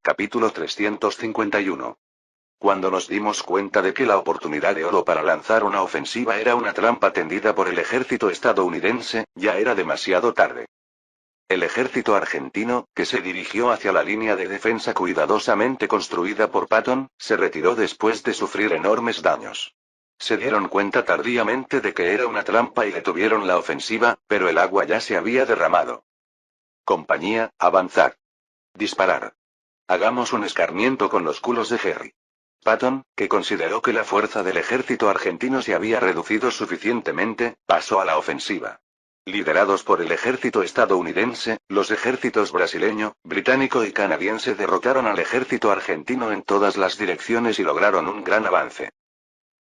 Capítulo 351. Cuando nos dimos cuenta de que la oportunidad de oro para lanzar una ofensiva era una trampa tendida por el ejército estadounidense, ya era demasiado tarde. El ejército argentino, que se dirigió hacia la línea de defensa cuidadosamente construida por Patton, se retiró después de sufrir enormes daños. Se dieron cuenta tardíamente de que era una trampa y detuvieron la ofensiva, pero el agua ya se había derramado. Compañía, avanzar. Disparar. Hagamos un escarmiento con los culos de Jerry. Patton, que consideró que la fuerza del ejército argentino se había reducido suficientemente, pasó a la ofensiva. Liderados por el ejército estadounidense, los ejércitos brasileño, británico y canadiense derrotaron al ejército argentino en todas las direcciones y lograron un gran avance.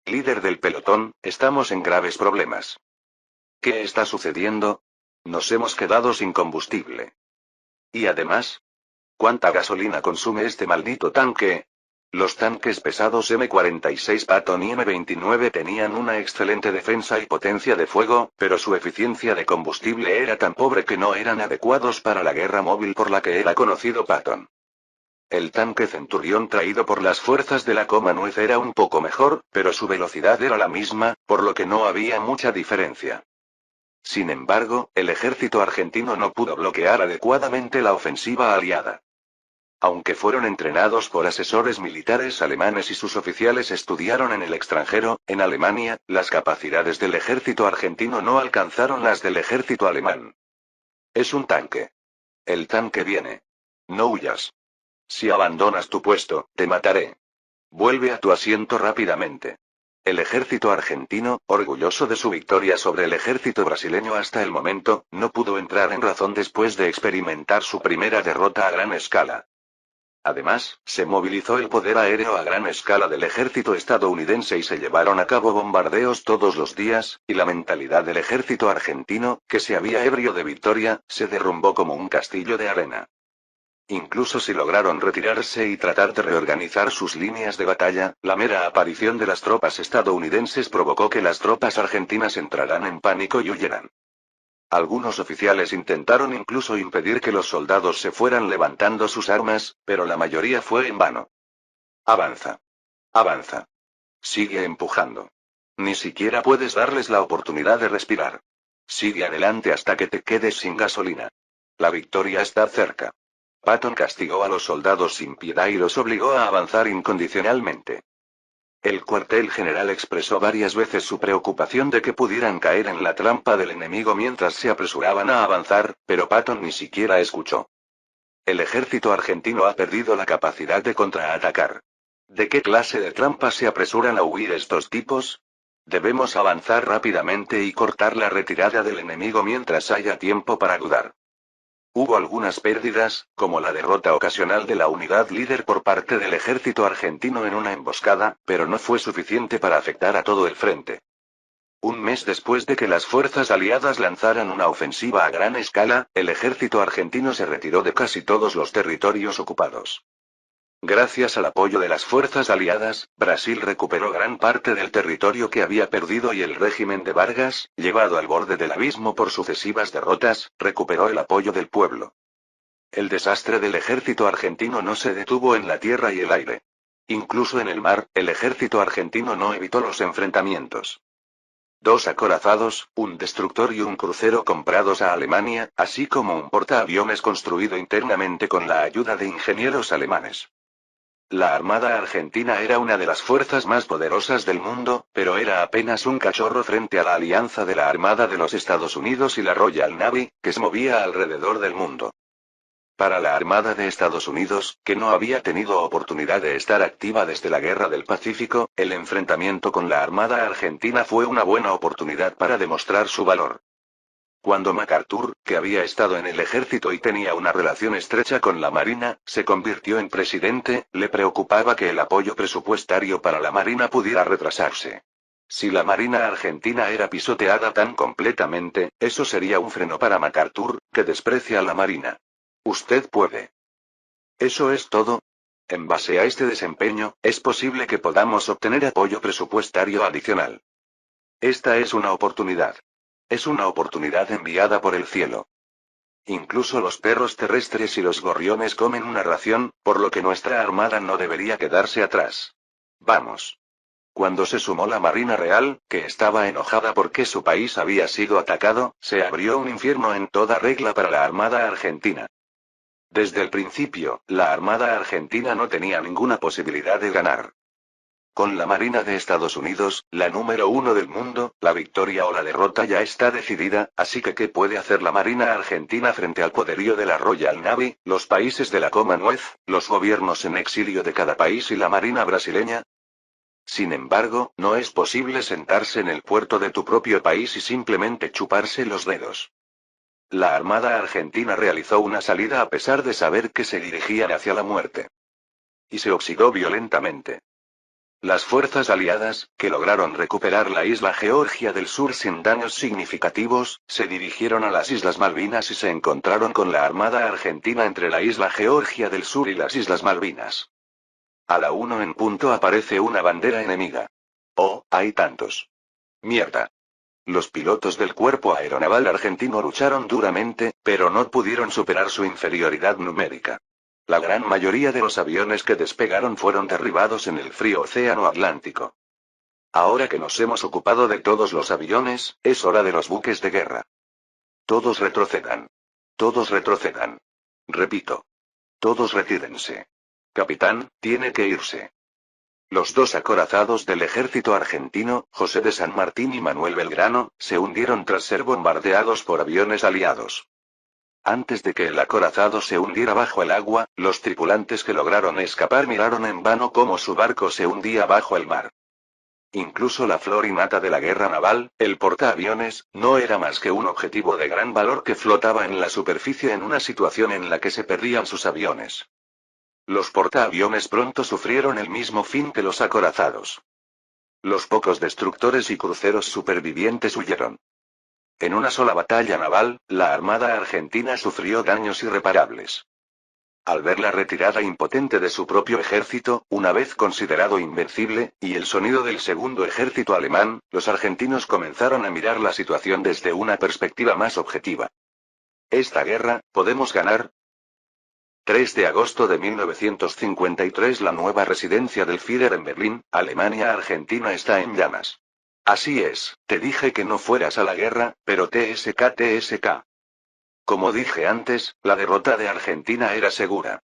Líder del pelotón, estamos en graves problemas. ¿Qué está sucediendo? Nos hemos quedado sin combustible. Y además, ¿cuánta gasolina consume este maldito tanque? Los tanques pesados M46 Patton y M29 tenían una excelente defensa y potencia de fuego, pero su eficiencia de combustible era tan pobre que no eran adecuados para la guerra móvil por la que era conocido Patton. El tanque Centurión traído por las fuerzas de la Commonwealth era un poco mejor, pero su velocidad era la misma, por lo que no había mucha diferencia. Sin embargo, el ejército argentino no pudo bloquear adecuadamente la ofensiva aliada. Aunque fueron entrenados por asesores militares alemanes y sus oficiales estudiaron en el extranjero, en Alemania, las capacidades del ejército argentino no alcanzaron las del ejército alemán. Es un tanque. El tanque viene. No huyas. Si abandonas tu puesto, te mataré. Vuelve a tu asiento rápidamente. El ejército argentino, orgulloso de su victoria sobre el ejército brasileño hasta el momento, no pudo entrar en razón después de experimentar su primera derrota a gran escala. Además, se movilizó el poder aéreo a gran escala del ejército estadounidense y se llevaron a cabo bombardeos todos los días, y la mentalidad del ejército argentino, que se había ebrio de victoria, se derrumbó como un castillo de arena. Incluso si lograron retirarse y tratar de reorganizar sus líneas de batalla, la mera aparición de las tropas estadounidenses provocó que las tropas argentinas entraran en pánico y huyeran. Algunos oficiales intentaron incluso impedir que los soldados se fueran levantando sus armas, pero la mayoría fue en vano. Avanza. Avanza. Sigue empujando. Ni siquiera puedes darles la oportunidad de respirar. Sigue adelante hasta que te quedes sin gasolina. La victoria está cerca. Patton castigó a los soldados sin piedad y los obligó a avanzar incondicionalmente. El cuartel general expresó varias veces su preocupación de que pudieran caer en la trampa del enemigo mientras se apresuraban a avanzar, pero Patton ni siquiera escuchó. El ejército argentino ha perdido la capacidad de contraatacar. ¿De qué clase de trampas se apresuran a huir estos tipos? Debemos avanzar rápidamente y cortar la retirada del enemigo mientras haya tiempo para dudar. Hubo algunas pérdidas, como la derrota ocasional de la unidad líder por parte del ejército argentino en una emboscada, pero no fue suficiente para afectar a todo el frente. Un mes después de que las fuerzas aliadas lanzaran una ofensiva a gran escala, el ejército argentino se retiró de casi todos los territorios ocupados. Gracias al apoyo de las fuerzas aliadas, Brasil recuperó gran parte del territorio que había perdido y el régimen de Vargas, llevado al borde del abismo por sucesivas derrotas, recuperó el apoyo del pueblo. El desastre del ejército argentino no se detuvo en la tierra y el aire. Incluso en el mar, el ejército argentino no evitó los enfrentamientos. 2 acorazados, un destructor y un crucero comprados a Alemania, así como un portaaviones construido internamente con la ayuda de ingenieros alemanes. La Armada Argentina era una de las fuerzas más poderosas del mundo, pero era apenas un cachorro frente a la alianza de la Armada de los Estados Unidos y la Royal Navy, que se movía alrededor del mundo. Para la Armada de Estados Unidos, que no había tenido oportunidad de estar activa desde la Guerra del Pacífico, el enfrentamiento con la Armada Argentina fue una buena oportunidad para demostrar su valor. Cuando MacArthur, que había estado en el ejército y tenía una relación estrecha con la Marina, se convirtió en presidente, le preocupaba que el apoyo presupuestario para la Marina pudiera retrasarse. Si la Marina argentina era pisoteada tan completamente, eso sería un freno para MacArthur, que desprecia a la Marina. Usted puede. ¿Eso es todo? En base a este desempeño, es posible que podamos obtener apoyo presupuestario adicional. Esta es una oportunidad. Es una oportunidad enviada por el cielo. Incluso los perros terrestres y los gorriones comen una ración, por lo que nuestra armada no debería quedarse atrás. Vamos. Cuando se sumó la Marina Real, que estaba enojada porque su país había sido atacado, se abrió un infierno en toda regla para la Armada Argentina. Desde el principio, la Armada Argentina no tenía ninguna posibilidad de ganar. Con la Marina de Estados Unidos, la número 1 del mundo, la victoria o la derrota ya está decidida, así que ¿qué puede hacer la Marina Argentina frente al poderío de la Royal Navy, los países de la Commonwealth, los gobiernos en exilio de cada país y la Marina brasileña? Sin embargo, no es posible sentarse en el puerto de tu propio país y simplemente chuparse los dedos. La Armada Argentina realizó una salida a pesar de saber que se dirigían hacia la muerte. Y se oxidó violentamente. Las fuerzas aliadas, que lograron recuperar la isla Georgia del Sur sin daños significativos, se dirigieron a las Islas Malvinas y se encontraron con la Armada Argentina entre la isla Georgia del Sur y las Islas Malvinas. A la 1 en punto aparece una bandera enemiga. Oh, hay tantos. Mierda. Los pilotos del Cuerpo Aeronaval Argentino lucharon duramente, pero no pudieron superar su inferioridad numérica. La gran mayoría de los aviones que despegaron fueron derribados en el frío océano Atlántico. Ahora que nos hemos ocupado de todos los aviones, es hora de los buques de guerra. Todos retrocedan. Todos retrocedan. Repito. Todos retírense. Capitán, tiene que irse. Los dos acorazados del ejército argentino, José de San Martín y Manuel Belgrano, se hundieron tras ser bombardeados por aviones aliados. Antes de que el acorazado se hundiera bajo el agua, los tripulantes que lograron escapar miraron en vano cómo su barco se hundía bajo el mar. Incluso la flor y nata de la guerra naval, el portaaviones, no era más que un objetivo de gran valor que flotaba en la superficie en una situación en la que se perdían sus aviones. Los portaaviones pronto sufrieron el mismo fin que los acorazados. Los pocos destructores y cruceros supervivientes huyeron. En una sola batalla naval, la Armada Argentina sufrió daños irreparables. Al ver la retirada impotente de su propio ejército, una vez considerado invencible, y el sonido del segundo ejército alemán, los argentinos comenzaron a mirar la situación desde una perspectiva más objetiva. Esta guerra, ¿podemos ganar? 3 de agosto de 1953. La nueva residencia del Führer en Berlín, Alemania. Argentina está en llamas. Así es, te dije que no fueras a la guerra, pero TSK. Como dije antes, la derrota de Argentina era segura.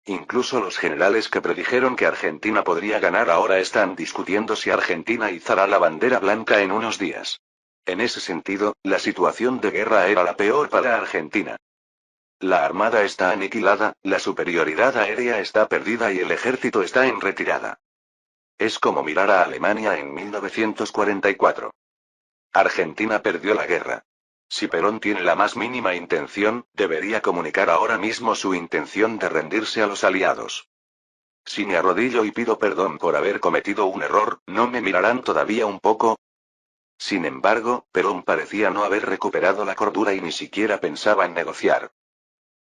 Incluso los generales que predijeron que Argentina podría ganar ahora están discutiendo si Argentina izará la bandera blanca en unos días. En ese sentido, la situación de guerra era la peor para Argentina. La armada está aniquilada, la superioridad aérea está perdida y el ejército está en retirada. Es como mirar a Alemania en 1944. Argentina perdió la guerra. Si Perón tiene la más mínima intención, debería comunicar ahora mismo su intención de rendirse a los aliados. Si me arrodillo y pido perdón por haber cometido un error, ¿no me mirarán todavía un poco? Sin embargo, Perón parecía no haber recuperado la cordura y ni siquiera pensaba en negociar.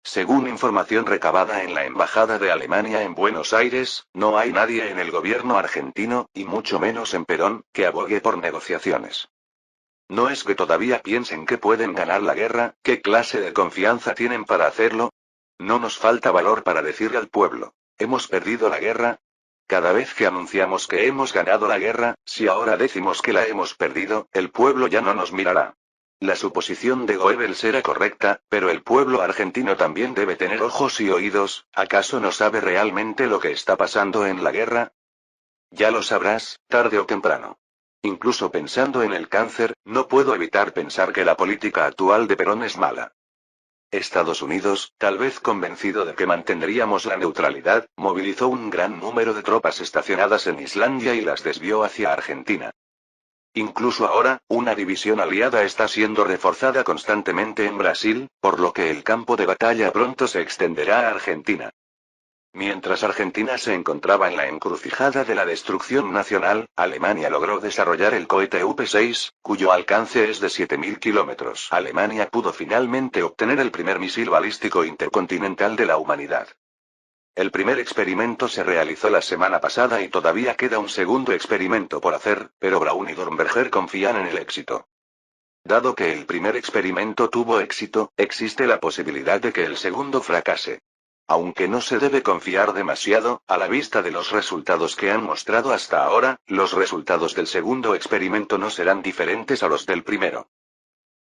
Según información recabada en la Embajada de Alemania en Buenos Aires, no hay nadie en el gobierno argentino, y mucho menos en Perón, que abogue por negociaciones. No es que todavía piensen que pueden ganar la guerra, ¿qué clase de confianza tienen para hacerlo? No nos falta valor para decirle al pueblo, ¿hemos perdido la guerra? Cada vez que anunciamos que hemos ganado la guerra, si ahora decimos que la hemos perdido, el pueblo ya no nos mirará. La suposición de Goebbels era correcta, pero el pueblo argentino también debe tener ojos y oídos. ¿Acaso no sabe realmente lo que está pasando en la guerra? Ya lo sabrás, tarde o temprano. Incluso pensando en el cáncer, no puedo evitar pensar que la política actual de Perón es mala. Estados Unidos, tal vez convencido de que mantendríamos la neutralidad, movilizó un gran número de tropas estacionadas en Islandia y las desvió hacia Argentina. Incluso ahora, una división aliada está siendo reforzada constantemente en Brasil, por lo que el campo de batalla pronto se extenderá a Argentina. Mientras Argentina se encontraba en la encrucijada de la destrucción nacional, Alemania logró desarrollar el cohete UP-6, cuyo alcance es de 7.000 kilómetros. Alemania pudo finalmente obtener el primer misil balístico intercontinental de la humanidad. El primer experimento se realizó la semana pasada y todavía queda un segundo experimento por hacer, pero Braun y Dornberger confían en el éxito. Dado que el primer experimento tuvo éxito, existe la posibilidad de que el segundo fracase. Aunque no se debe confiar demasiado, a la vista de los resultados que han mostrado hasta ahora, los resultados del segundo experimento no serán diferentes a los del primero.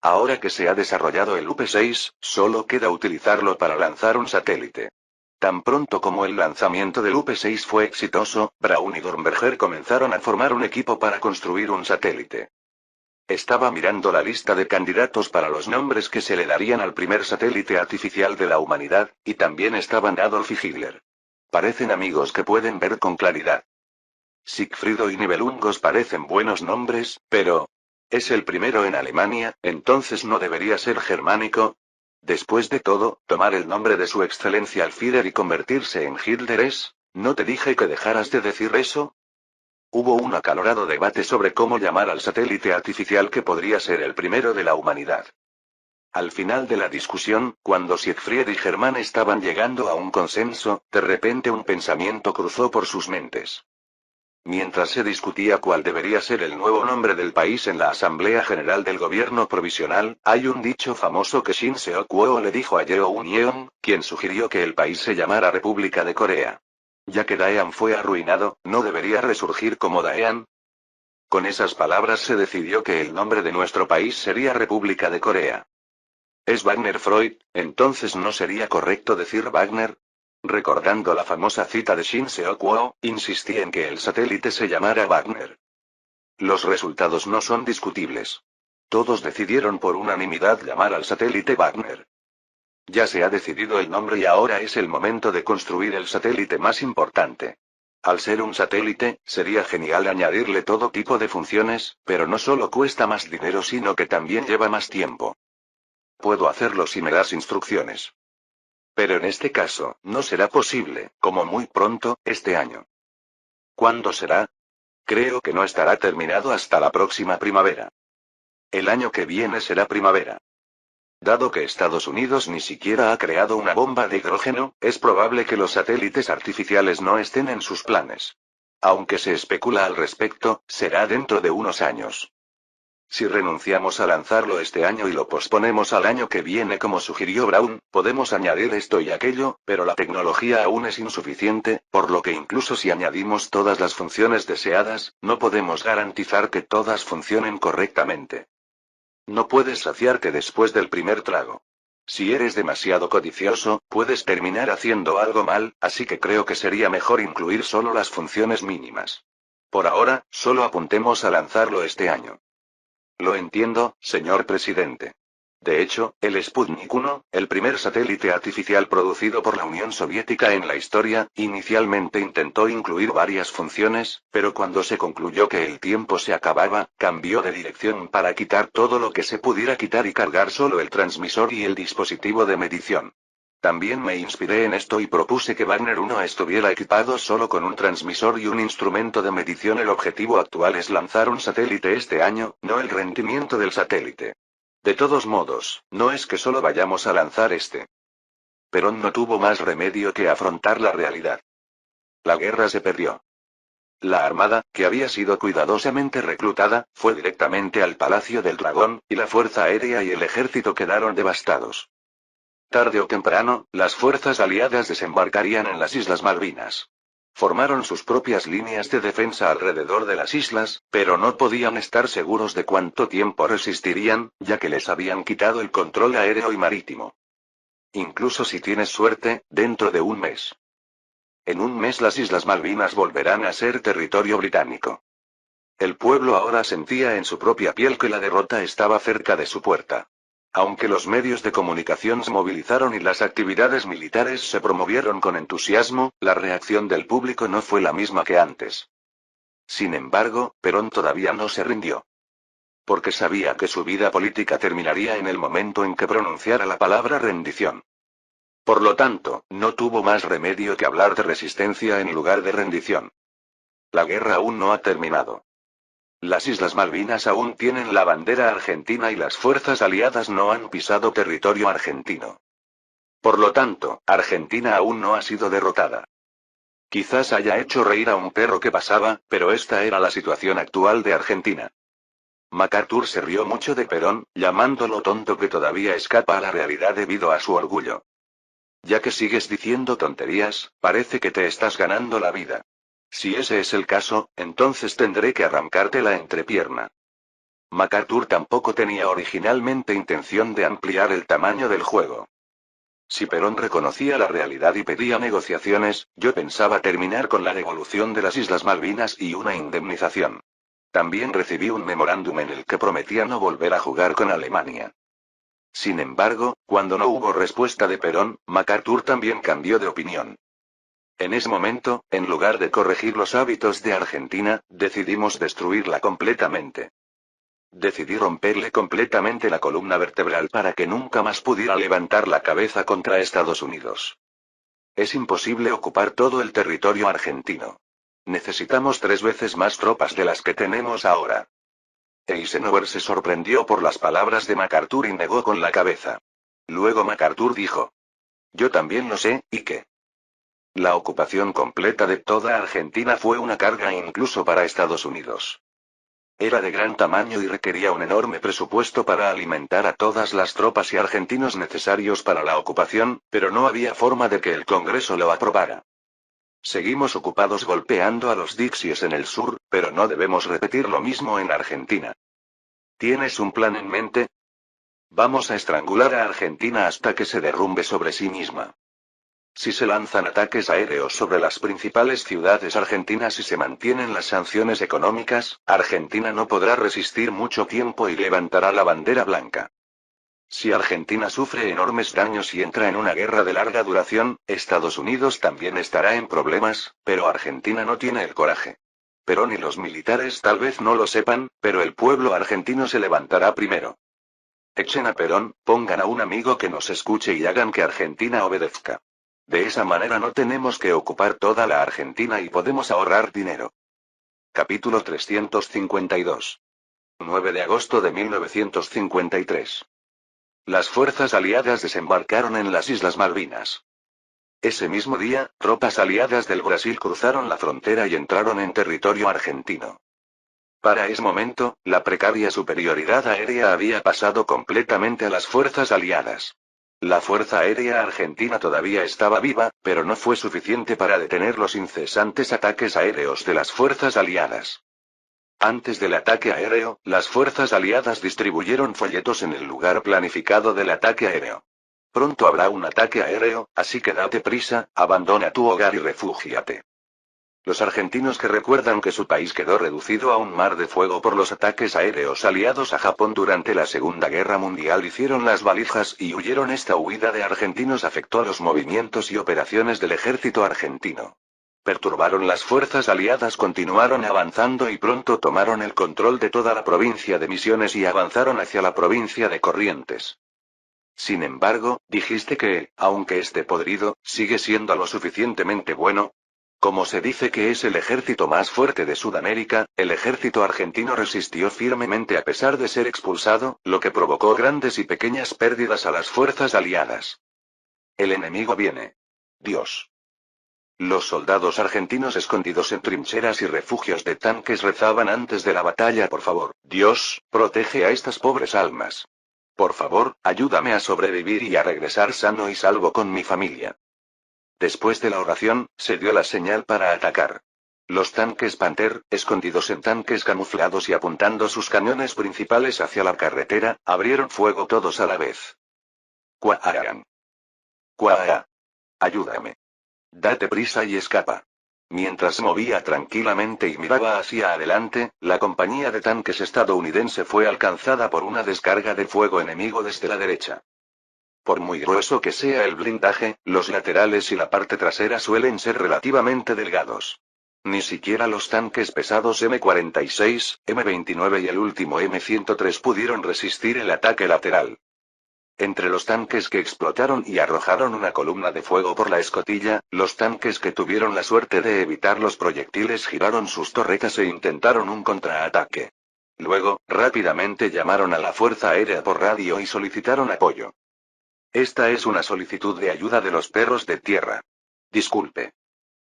Ahora que se ha desarrollado el UP-6, solo queda utilizarlo para lanzar un satélite. Tan pronto como el lanzamiento del UP-6 fue exitoso, Braun y Dornberger comenzaron a formar un equipo para construir un satélite. Estaba mirando la lista de candidatos para los nombres que se le darían al primer satélite artificial de la humanidad, y también estaban Adolf y Hitler. Parecen amigos que pueden ver con claridad. Sigfrido y Nibelungos parecen buenos nombres, pero... ¿es el primero en Alemania, entonces no debería ser germánico? Después de todo, tomar el nombre de su excelencia Alfieder y convertirse en Hitler es... ¿no te dije que dejaras de decir eso? Hubo un acalorado debate sobre cómo llamar al satélite artificial que podría ser el primero de la humanidad. Al final de la discusión, cuando Siegfried y Germán estaban llegando a un consenso, de repente un pensamiento cruzó por sus mentes. Mientras se discutía cuál debería ser el nuevo nombre del país en la Asamblea General del Gobierno Provisional, hay un dicho famoso que Shin Seok-woo le dijo a Yeo Un-yeon, quien sugirió que el país se llamara República de Corea. Ya que Daean fue arruinado, ¿no debería resurgir como Daean? Con esas palabras se decidió que el nombre de nuestro país sería República de Corea. ¿Es Wagner Freud, entonces no sería correcto decir Wagner? Recordando la famosa cita de Shin Seok-woo, insistí en que el satélite se llamara Wagner. Los resultados no son discutibles. Todos decidieron por unanimidad llamar al satélite Wagner. Ya se ha decidido el nombre y ahora es el momento de construir el satélite más importante. Al ser un satélite, sería genial añadirle todo tipo de funciones, pero no solo cuesta más dinero sino que también lleva más tiempo. Puedo hacerlo si me das instrucciones. Pero en este caso, no será posible, como muy pronto, este año. ¿Cuándo será? Creo que no estará terminado hasta la próxima primavera. El año que viene será primavera. Dado que Estados Unidos ni siquiera ha creado una bomba de hidrógeno, es probable que los satélites artificiales no estén en sus planes. Aunque se especula al respecto, será dentro de unos años. Si renunciamos a lanzarlo este año y lo posponemos al año que viene como sugirió Braun, podemos añadir esto y aquello, pero la tecnología aún es insuficiente, por lo que incluso si añadimos todas las funciones deseadas, no podemos garantizar que todas funcionen correctamente. No puedes saciarte después del primer trago. Si eres demasiado codicioso, puedes terminar haciendo algo mal, así que creo que sería mejor incluir solo las funciones mínimas. Por ahora, solo apuntemos a lanzarlo este año. Lo entiendo, señor presidente. De hecho, el Sputnik 1, el primer satélite artificial producido por la Unión Soviética en la historia, inicialmente intentó incluir varias funciones, pero cuando se concluyó que el tiempo se acababa, cambió de dirección para quitar todo lo que se pudiera quitar y cargar solo el transmisor y el dispositivo de medición. También me inspiré en esto y propuse que Wagner 1 estuviera equipado solo con un transmisor y un instrumento de medición. El objetivo actual es lanzar un satélite este año, no el rendimiento del satélite. De todos modos, no es que solo vayamos a lanzar este. Perón no tuvo más remedio que afrontar la realidad. La guerra se perdió. La armada, que había sido cuidadosamente reclutada, fue directamente al Palacio del Dragón, y la Fuerza Aérea y el ejército quedaron devastados. Tarde o temprano, las fuerzas aliadas desembarcarían en las Islas Malvinas. Formaron sus propias líneas de defensa alrededor de las islas, pero no podían estar seguros de cuánto tiempo resistirían, ya que les habían quitado el control aéreo y marítimo. Incluso si tienes suerte, dentro de un mes. En un mes las Islas Malvinas volverán a ser territorio británico. El pueblo ahora sentía en su propia piel que la derrota estaba cerca de su puerta. Aunque los medios de comunicación se movilizaron y las actividades militares se promovieron con entusiasmo, la reacción del público no fue la misma que antes. Sin embargo, Perón todavía no se rindió. Porque sabía que su vida política terminaría en el momento en que pronunciara la palabra rendición. Por lo tanto, no tuvo más remedio que hablar de resistencia en lugar de rendición. La guerra aún no ha terminado. Las Islas Malvinas aún tienen la bandera argentina y las fuerzas aliadas no han pisado territorio argentino. Por lo tanto, Argentina aún no ha sido derrotada. Quizás haya hecho reír a un perro que pasaba, pero esta era la situación actual de Argentina. MacArthur se rió mucho de Perón, llamándolo tonto que todavía escapa a la realidad debido a su orgullo. Ya que sigues diciendo tonterías, parece que te estás ganando la vida. Si ese es el caso, entonces tendré que arrancarte la entrepierna. MacArthur tampoco tenía originalmente intención de ampliar el tamaño del juego. Si Perón reconocía la realidad y pedía negociaciones, yo pensaba terminar con la devolución de las Islas Malvinas y una indemnización. También recibí un memorándum en el que prometía no volver a jugar con Alemania. Sin embargo, cuando no hubo respuesta de Perón, MacArthur también cambió de opinión. En ese momento, en lugar de corregir los hábitos de Argentina, decidimos destruirla completamente. Decidí romperle completamente la columna vertebral para que nunca más pudiera levantar la cabeza contra Estados Unidos. Es imposible ocupar todo el territorio argentino. Necesitamos 3 veces más tropas de las que tenemos ahora. Eisenhower se sorprendió por las palabras de MacArthur y negó con la cabeza. Luego MacArthur dijo: yo también lo sé, ¿y qué? La ocupación completa de toda Argentina fue una carga incluso para Estados Unidos. Era de gran tamaño y requería un enorme presupuesto para alimentar a todas las tropas y argentinos necesarios para la ocupación, pero no había forma de que el Congreso lo aprobara. Seguimos ocupados golpeando a los Dixies en el sur, pero no debemos repetir lo mismo en Argentina. ¿Tienes un plan en mente? Vamos a estrangular a Argentina hasta que se derrumbe sobre sí misma. Si se lanzan ataques aéreos sobre las principales ciudades argentinas y se mantienen las sanciones económicas, Argentina no podrá resistir mucho tiempo y levantará la bandera blanca. Si Argentina sufre enormes daños y entra en una guerra de larga duración, Estados Unidos también estará en problemas, pero Argentina no tiene el coraje. Perón y los militares tal vez no lo sepan, pero el pueblo argentino se levantará primero. Echen a Perón, pongan a un amigo que nos escuche y hagan que Argentina obedezca. De esa manera no tenemos que ocupar toda la Argentina y podemos ahorrar dinero. Capítulo 352. 9 de agosto de 1953. Las fuerzas aliadas desembarcaron en las Islas Malvinas. Ese mismo día, tropas aliadas del Brasil cruzaron la frontera y entraron en territorio argentino. Para ese momento, la precaria superioridad aérea había pasado completamente a las fuerzas aliadas. La Fuerza Aérea Argentina todavía estaba viva, pero no fue suficiente para detener los incesantes ataques aéreos de las fuerzas aliadas. Antes del ataque aéreo, las fuerzas aliadas distribuyeron folletos en el lugar planificado del ataque aéreo. Pronto habrá un ataque aéreo, así que date prisa, abandona tu hogar y refúgiate. Los argentinos que recuerdan que su país quedó reducido a un mar de fuego por los ataques aéreos aliados a Japón durante la Segunda Guerra Mundial hicieron las valijas y huyeron. Esta huida de argentinos afectó a los movimientos y operaciones del ejército argentino. Perturbaron las fuerzas aliadas, continuaron avanzando y pronto tomaron el control de toda la provincia de Misiones y avanzaron hacia la provincia de Corrientes. Sin embargo, dijiste que, aunque esté podrido, sigue siendo lo suficientemente bueno. Como se dice que es el ejército más fuerte de Sudamérica, el ejército argentino resistió firmemente a pesar de ser expulsado, lo que provocó grandes y pequeñas pérdidas a las fuerzas aliadas. El enemigo viene. Dios. Los soldados argentinos escondidos en trincheras y refugios de tanques rezaban antes de la batalla: por favor, Dios, protege a estas pobres almas. Por favor, ayúdame a sobrevivir y a regresar sano y salvo con mi familia. Después de la oración, se dio la señal para atacar. Los tanques Panther, escondidos en tanques camuflados y apuntando sus cañones principales hacia la carretera, abrieron fuego todos a la vez. ¡Cuaán! ¡Cuaá! ¡Ayúdame! Date prisa y escapa. Mientras movía tranquilamente y miraba hacia adelante, la compañía de tanques estadounidense fue alcanzada por una descarga de fuego enemigo desde la derecha. Por muy grueso que sea el blindaje, los laterales y la parte trasera suelen ser relativamente delgados. Ni siquiera los tanques pesados M46, M29 y el último M103 pudieron resistir el ataque lateral. Entre los tanques que explotaron y arrojaron una columna de fuego por la escotilla, los tanques que tuvieron la suerte de evitar los proyectiles giraron sus torretas e intentaron un contraataque. Luego, rápidamente llamaron a la Fuerza Aérea por radio y solicitaron apoyo. Esta es una solicitud de ayuda de los perros de tierra. Disculpe.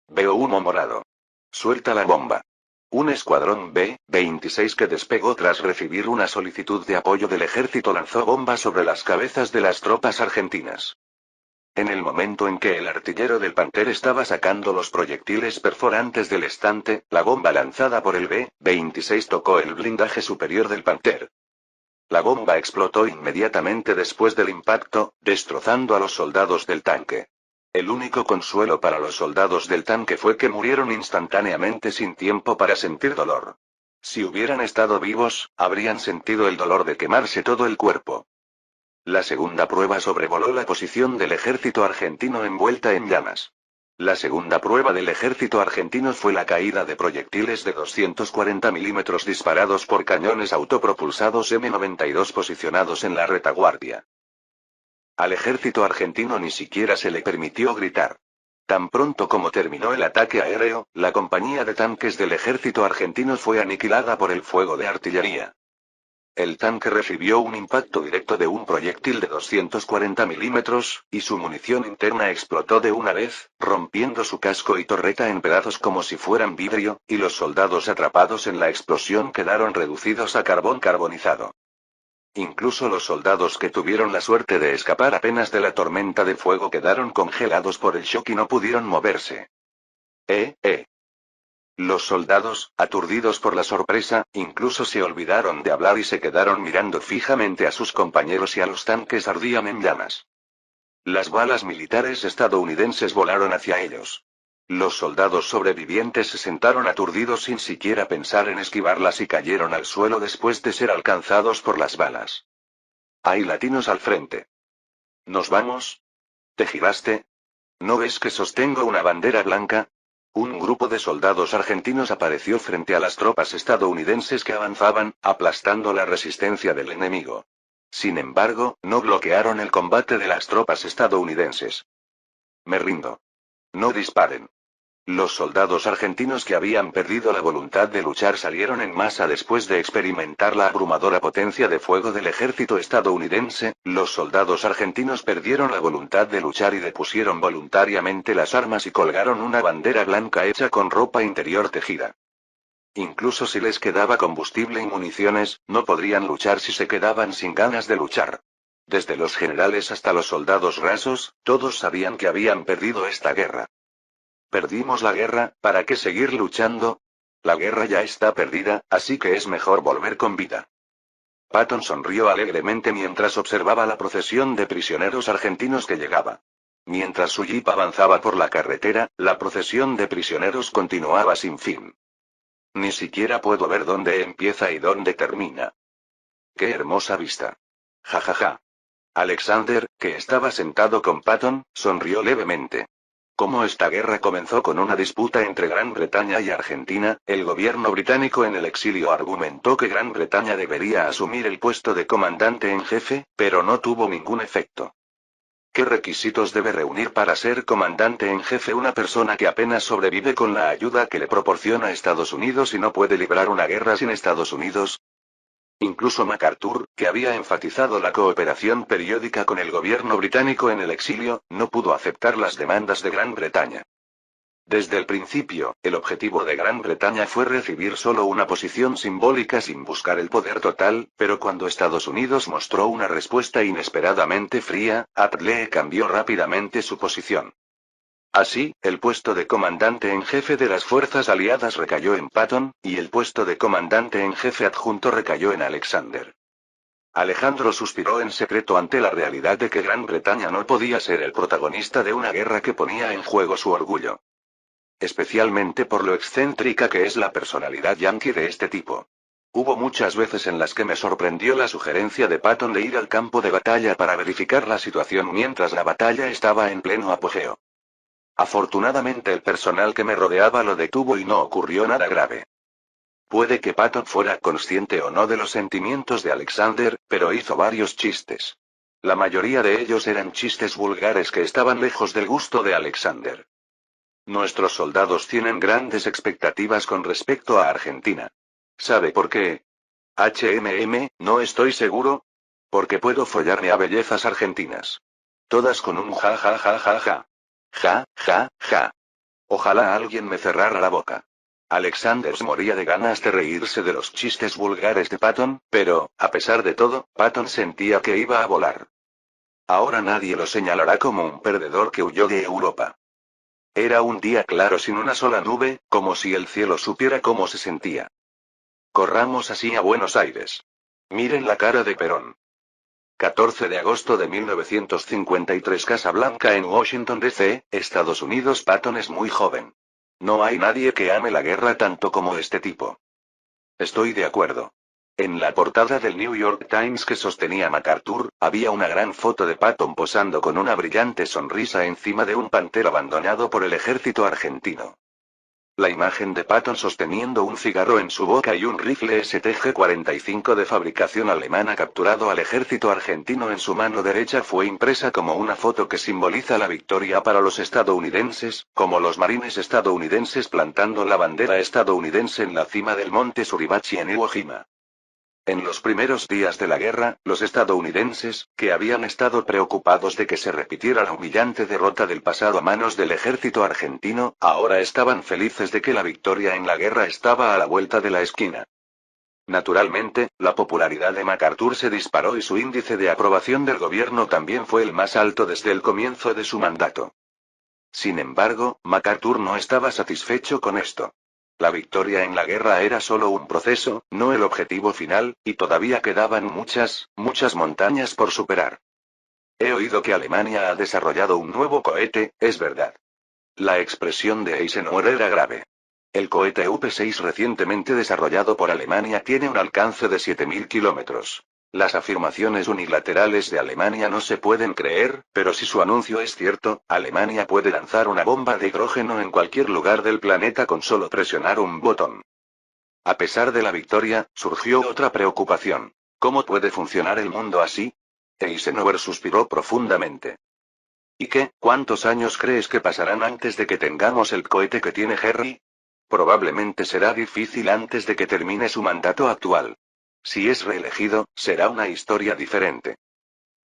Veo humo morado. Suelta la bomba. Un escuadrón B-26 que despegó tras recibir una solicitud de apoyo del ejército lanzó bombas sobre las cabezas de las tropas argentinas. En el momento en que el artillero del Panther estaba sacando los proyectiles perforantes del estante, la bomba lanzada por el B-26 tocó el blindaje superior del Panther. La bomba explotó inmediatamente después del impacto, destrozando a los soldados del tanque. El único consuelo para los soldados del tanque fue que murieron instantáneamente sin tiempo para sentir dolor. Si hubieran estado vivos, habrían sentido el dolor de quemarse todo el cuerpo. La segunda prueba sobrevoló la posición del ejército argentino envuelta en llamas. La segunda prueba del ejército argentino fue la caída de proyectiles de 240 milímetros disparados por cañones autopropulsados M92 posicionados en la retaguardia. Al ejército argentino ni siquiera se le permitió gritar. Tan pronto como terminó el ataque aéreo, la compañía de tanques del ejército argentino fue aniquilada por el fuego de artillería. El tanque recibió un impacto directo de un proyectil de 240 milímetros, y su munición interna explotó de una vez, rompiendo su casco y torreta en pedazos como si fueran vidrio, y los soldados atrapados en la explosión quedaron reducidos a carbón carbonizado. Incluso los soldados que tuvieron la suerte de escapar apenas de la tormenta de fuego quedaron congelados por el shock y no pudieron moverse. Los soldados, aturdidos por la sorpresa, incluso se olvidaron de hablar y se quedaron mirando fijamente a sus compañeros y a los tanques ardían en llamas. Las balas militares estadounidenses volaron hacia ellos. Los soldados sobrevivientes se sentaron aturdidos sin siquiera pensar en esquivarlas y cayeron al suelo después de ser alcanzados por las balas. Hay latinos al frente. ¿Nos vamos? ¿Te giraste? ¿No ves que sostengo una bandera blanca? Un grupo de soldados argentinos apareció frente a las tropas estadounidenses que avanzaban, aplastando la resistencia del enemigo. Sin embargo, no bloquearon el combate de las tropas estadounidenses. Me rindo. No disparen. Los soldados argentinos que habían perdido la voluntad de luchar salieron en masa después de experimentar la abrumadora potencia de fuego del ejército estadounidense. Los soldados argentinos perdieron la voluntad de luchar y depusieron voluntariamente las armas y colgaron una bandera blanca hecha con ropa interior tejida. Incluso si les quedaba combustible y municiones, no podrían luchar si se quedaban sin ganas de luchar. Desde los generales hasta los soldados rasos, todos sabían que habían perdido esta guerra. Perdimos la guerra, ¿para qué seguir luchando? La guerra ya está perdida, así que es mejor volver con vida. Patton sonrió alegremente mientras observaba la procesión de prisioneros argentinos que llegaba. Mientras su jeep avanzaba por la carretera, la procesión de prisioneros continuaba sin fin. Ni siquiera puedo ver dónde empieza y dónde termina. ¡Qué hermosa vista! Ja ja ja. Alexander, que estaba sentado con Patton, sonrió levemente. Como esta guerra comenzó con una disputa entre Gran Bretaña y Argentina, el gobierno británico en el exilio argumentó que Gran Bretaña debería asumir el puesto de comandante en jefe, pero no tuvo ningún efecto. ¿Qué requisitos debe reunir para ser comandante en jefe una persona que apenas sobrevive con la ayuda que le proporciona Estados Unidos y no puede librar una guerra sin Estados Unidos? Incluso MacArthur, que había enfatizado la cooperación periódica con el gobierno británico en el exilio, no pudo aceptar las demandas de Gran Bretaña. Desde el principio, el objetivo de Gran Bretaña fue recibir solo una posición simbólica sin buscar el poder total, pero cuando Estados Unidos mostró una respuesta inesperadamente fría, Attlee cambió rápidamente su posición. Así, el puesto de comandante en jefe de las fuerzas aliadas recayó en Patton, y el puesto de comandante en jefe adjunto recayó en Alexander. Alejandro suspiró en secreto ante la realidad de que Gran Bretaña no podía ser el protagonista de una guerra que ponía en juego su orgullo. Especialmente por lo excéntrica que es la personalidad yanqui de este tipo. Hubo muchas veces en las que me sorprendió la sugerencia de Patton de ir al campo de batalla para verificar la situación mientras la batalla estaba en pleno apogeo. Afortunadamente el personal que me rodeaba lo detuvo y no ocurrió nada grave. Puede que Patton fuera consciente o no de los sentimientos de Alexander, pero hizo varios chistes. La mayoría de ellos eran chistes vulgares que estaban lejos del gusto de Alexander. Nuestros soldados tienen grandes expectativas con respecto a Argentina. ¿Sabe por qué? No estoy seguro. Porque puedo follarme a bellezas argentinas. Todas con un ja ja ja ja ja. Ja, ja, ja. Ojalá alguien me cerrara la boca. Alexander moría de ganas de reírse de los chistes vulgares de Patton, pero, a pesar de todo, Patton sentía que iba a volar. Ahora nadie lo señalará como un perdedor que huyó de Europa. Era un día claro sin una sola nube, como si el cielo supiera cómo se sentía. Corramos así a Buenos Aires. Miren la cara de Perón. 14 de agosto de 1953 Casa Blanca en Washington, D.C., Estados Unidos. Patton es muy joven. No hay nadie que ame la guerra tanto como este tipo. Estoy de acuerdo. En la portada del New York Times que sostenía MacArthur, había una gran foto de Patton posando con una brillante sonrisa encima de un Panther abandonado por el ejército argentino. La imagen de Patton sosteniendo un cigarro en su boca y un rifle STG-45 de fabricación alemana capturado al ejército argentino en su mano derecha fue impresa como una foto que simboliza la victoria para los estadounidenses, como los marines estadounidenses plantando la bandera estadounidense en la cima del monte Suribachi en Iwo Jima. En los primeros días de la guerra, los estadounidenses, que habían estado preocupados de que se repitiera la humillante derrota del pasado a manos del ejército argentino, ahora estaban felices de que la victoria en la guerra estaba a la vuelta de la esquina. Naturalmente, la popularidad de MacArthur se disparó y su índice de aprobación del gobierno también fue el más alto desde el comienzo de su mandato. Sin embargo, MacArthur no estaba satisfecho con esto. La victoria en la guerra era solo un proceso, no el objetivo final, y todavía quedaban muchas montañas por superar. He oído que Alemania ha desarrollado un nuevo cohete, es verdad. La expresión de Eisenhower era grave. El cohete UP-6 recientemente desarrollado por Alemania tiene un alcance de 7.000 kilómetros. Las afirmaciones unilaterales de Alemania no se pueden creer, pero si su anuncio es cierto, Alemania puede lanzar una bomba de hidrógeno en cualquier lugar del planeta con solo presionar un botón. A pesar de la victoria, surgió otra preocupación. ¿Cómo puede funcionar el mundo así? Eisenhower suspiró profundamente. ¿Y qué? ¿Cuántos años crees que pasarán antes de que tengamos el cohete que tiene Harry? Probablemente será difícil antes de que termine su mandato actual. Si es reelegido, será una historia diferente.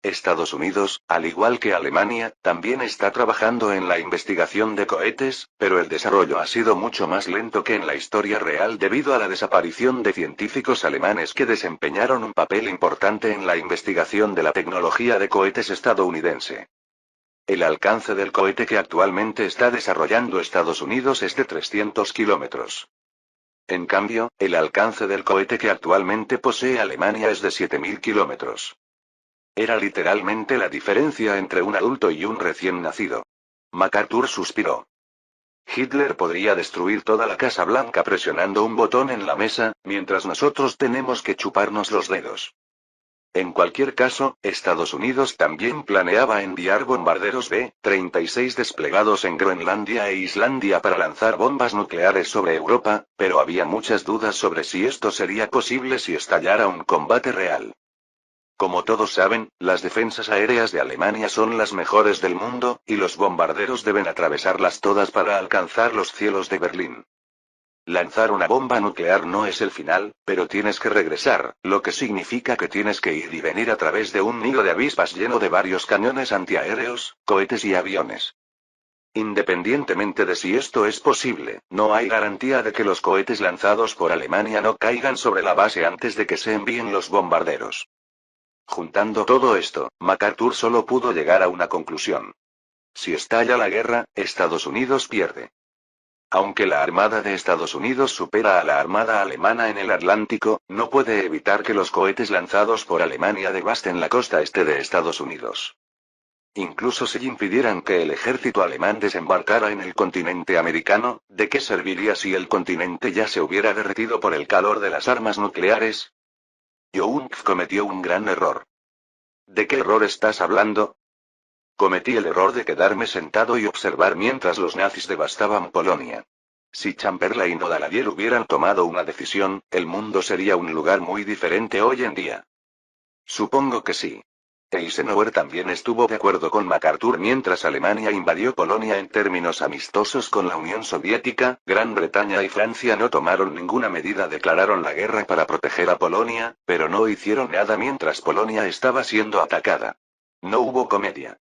Estados Unidos, al igual que Alemania, también está trabajando en la investigación de cohetes, pero el desarrollo ha sido mucho más lento que en la historia real debido a la desaparición de científicos alemanes que desempeñaron un papel importante en la investigación de la tecnología de cohetes estadounidense. El alcance del cohete que actualmente está desarrollando Estados Unidos es de 300 kilómetros. En cambio, el alcance del cohete que actualmente posee Alemania es de 7.000 kilómetros. Era literalmente la diferencia entre un adulto y un recién nacido. MacArthur suspiró. Hitler podría destruir toda la Casa Blanca presionando un botón en la mesa, mientras nosotros tenemos que chuparnos los dedos. En cualquier caso, Estados Unidos también planeaba enviar bombarderos B-36 desplegados en Groenlandia e Islandia para lanzar bombas nucleares sobre Europa, pero había muchas dudas sobre si esto sería posible si estallara un combate real. Como todos saben, las defensas aéreas de Alemania son las mejores del mundo, y los bombarderos deben atravesarlas todas para alcanzar los cielos de Berlín. Lanzar una bomba nuclear no es el final, pero tienes que regresar, lo que significa que tienes que ir y venir a través de un nido de avispas lleno de varios cañones antiaéreos, cohetes y aviones. Independientemente de si esto es posible, no hay garantía de que los cohetes lanzados por Alemania no caigan sobre la base antes de que se envíen los bombarderos. Juntando todo esto, MacArthur solo pudo llegar a una conclusión. Si estalla la guerra, Estados Unidos pierde. Aunque la Armada de Estados Unidos supera a la Armada alemana en el Atlántico, no puede evitar que los cohetes lanzados por Alemania devasten la costa este de Estados Unidos. Incluso si impidieran que el ejército alemán desembarcara en el continente americano, ¿de qué serviría si el continente ya se hubiera derretido por el calor de las armas nucleares? Young cometió un gran error. ¿De qué error estás hablando? Cometí el error de quedarme sentado y observar mientras los nazis devastaban Polonia. Si Chamberlain o Daladier hubieran tomado una decisión, el mundo sería un lugar muy diferente hoy en día. Supongo que sí. Eisenhower también estuvo de acuerdo con MacArthur mientras Alemania invadió Polonia en términos amistosos con la Unión Soviética, Gran Bretaña y Francia no tomaron ninguna medida, declararon la guerra para proteger a Polonia, pero no hicieron nada mientras Polonia estaba siendo atacada. No hubo comedia.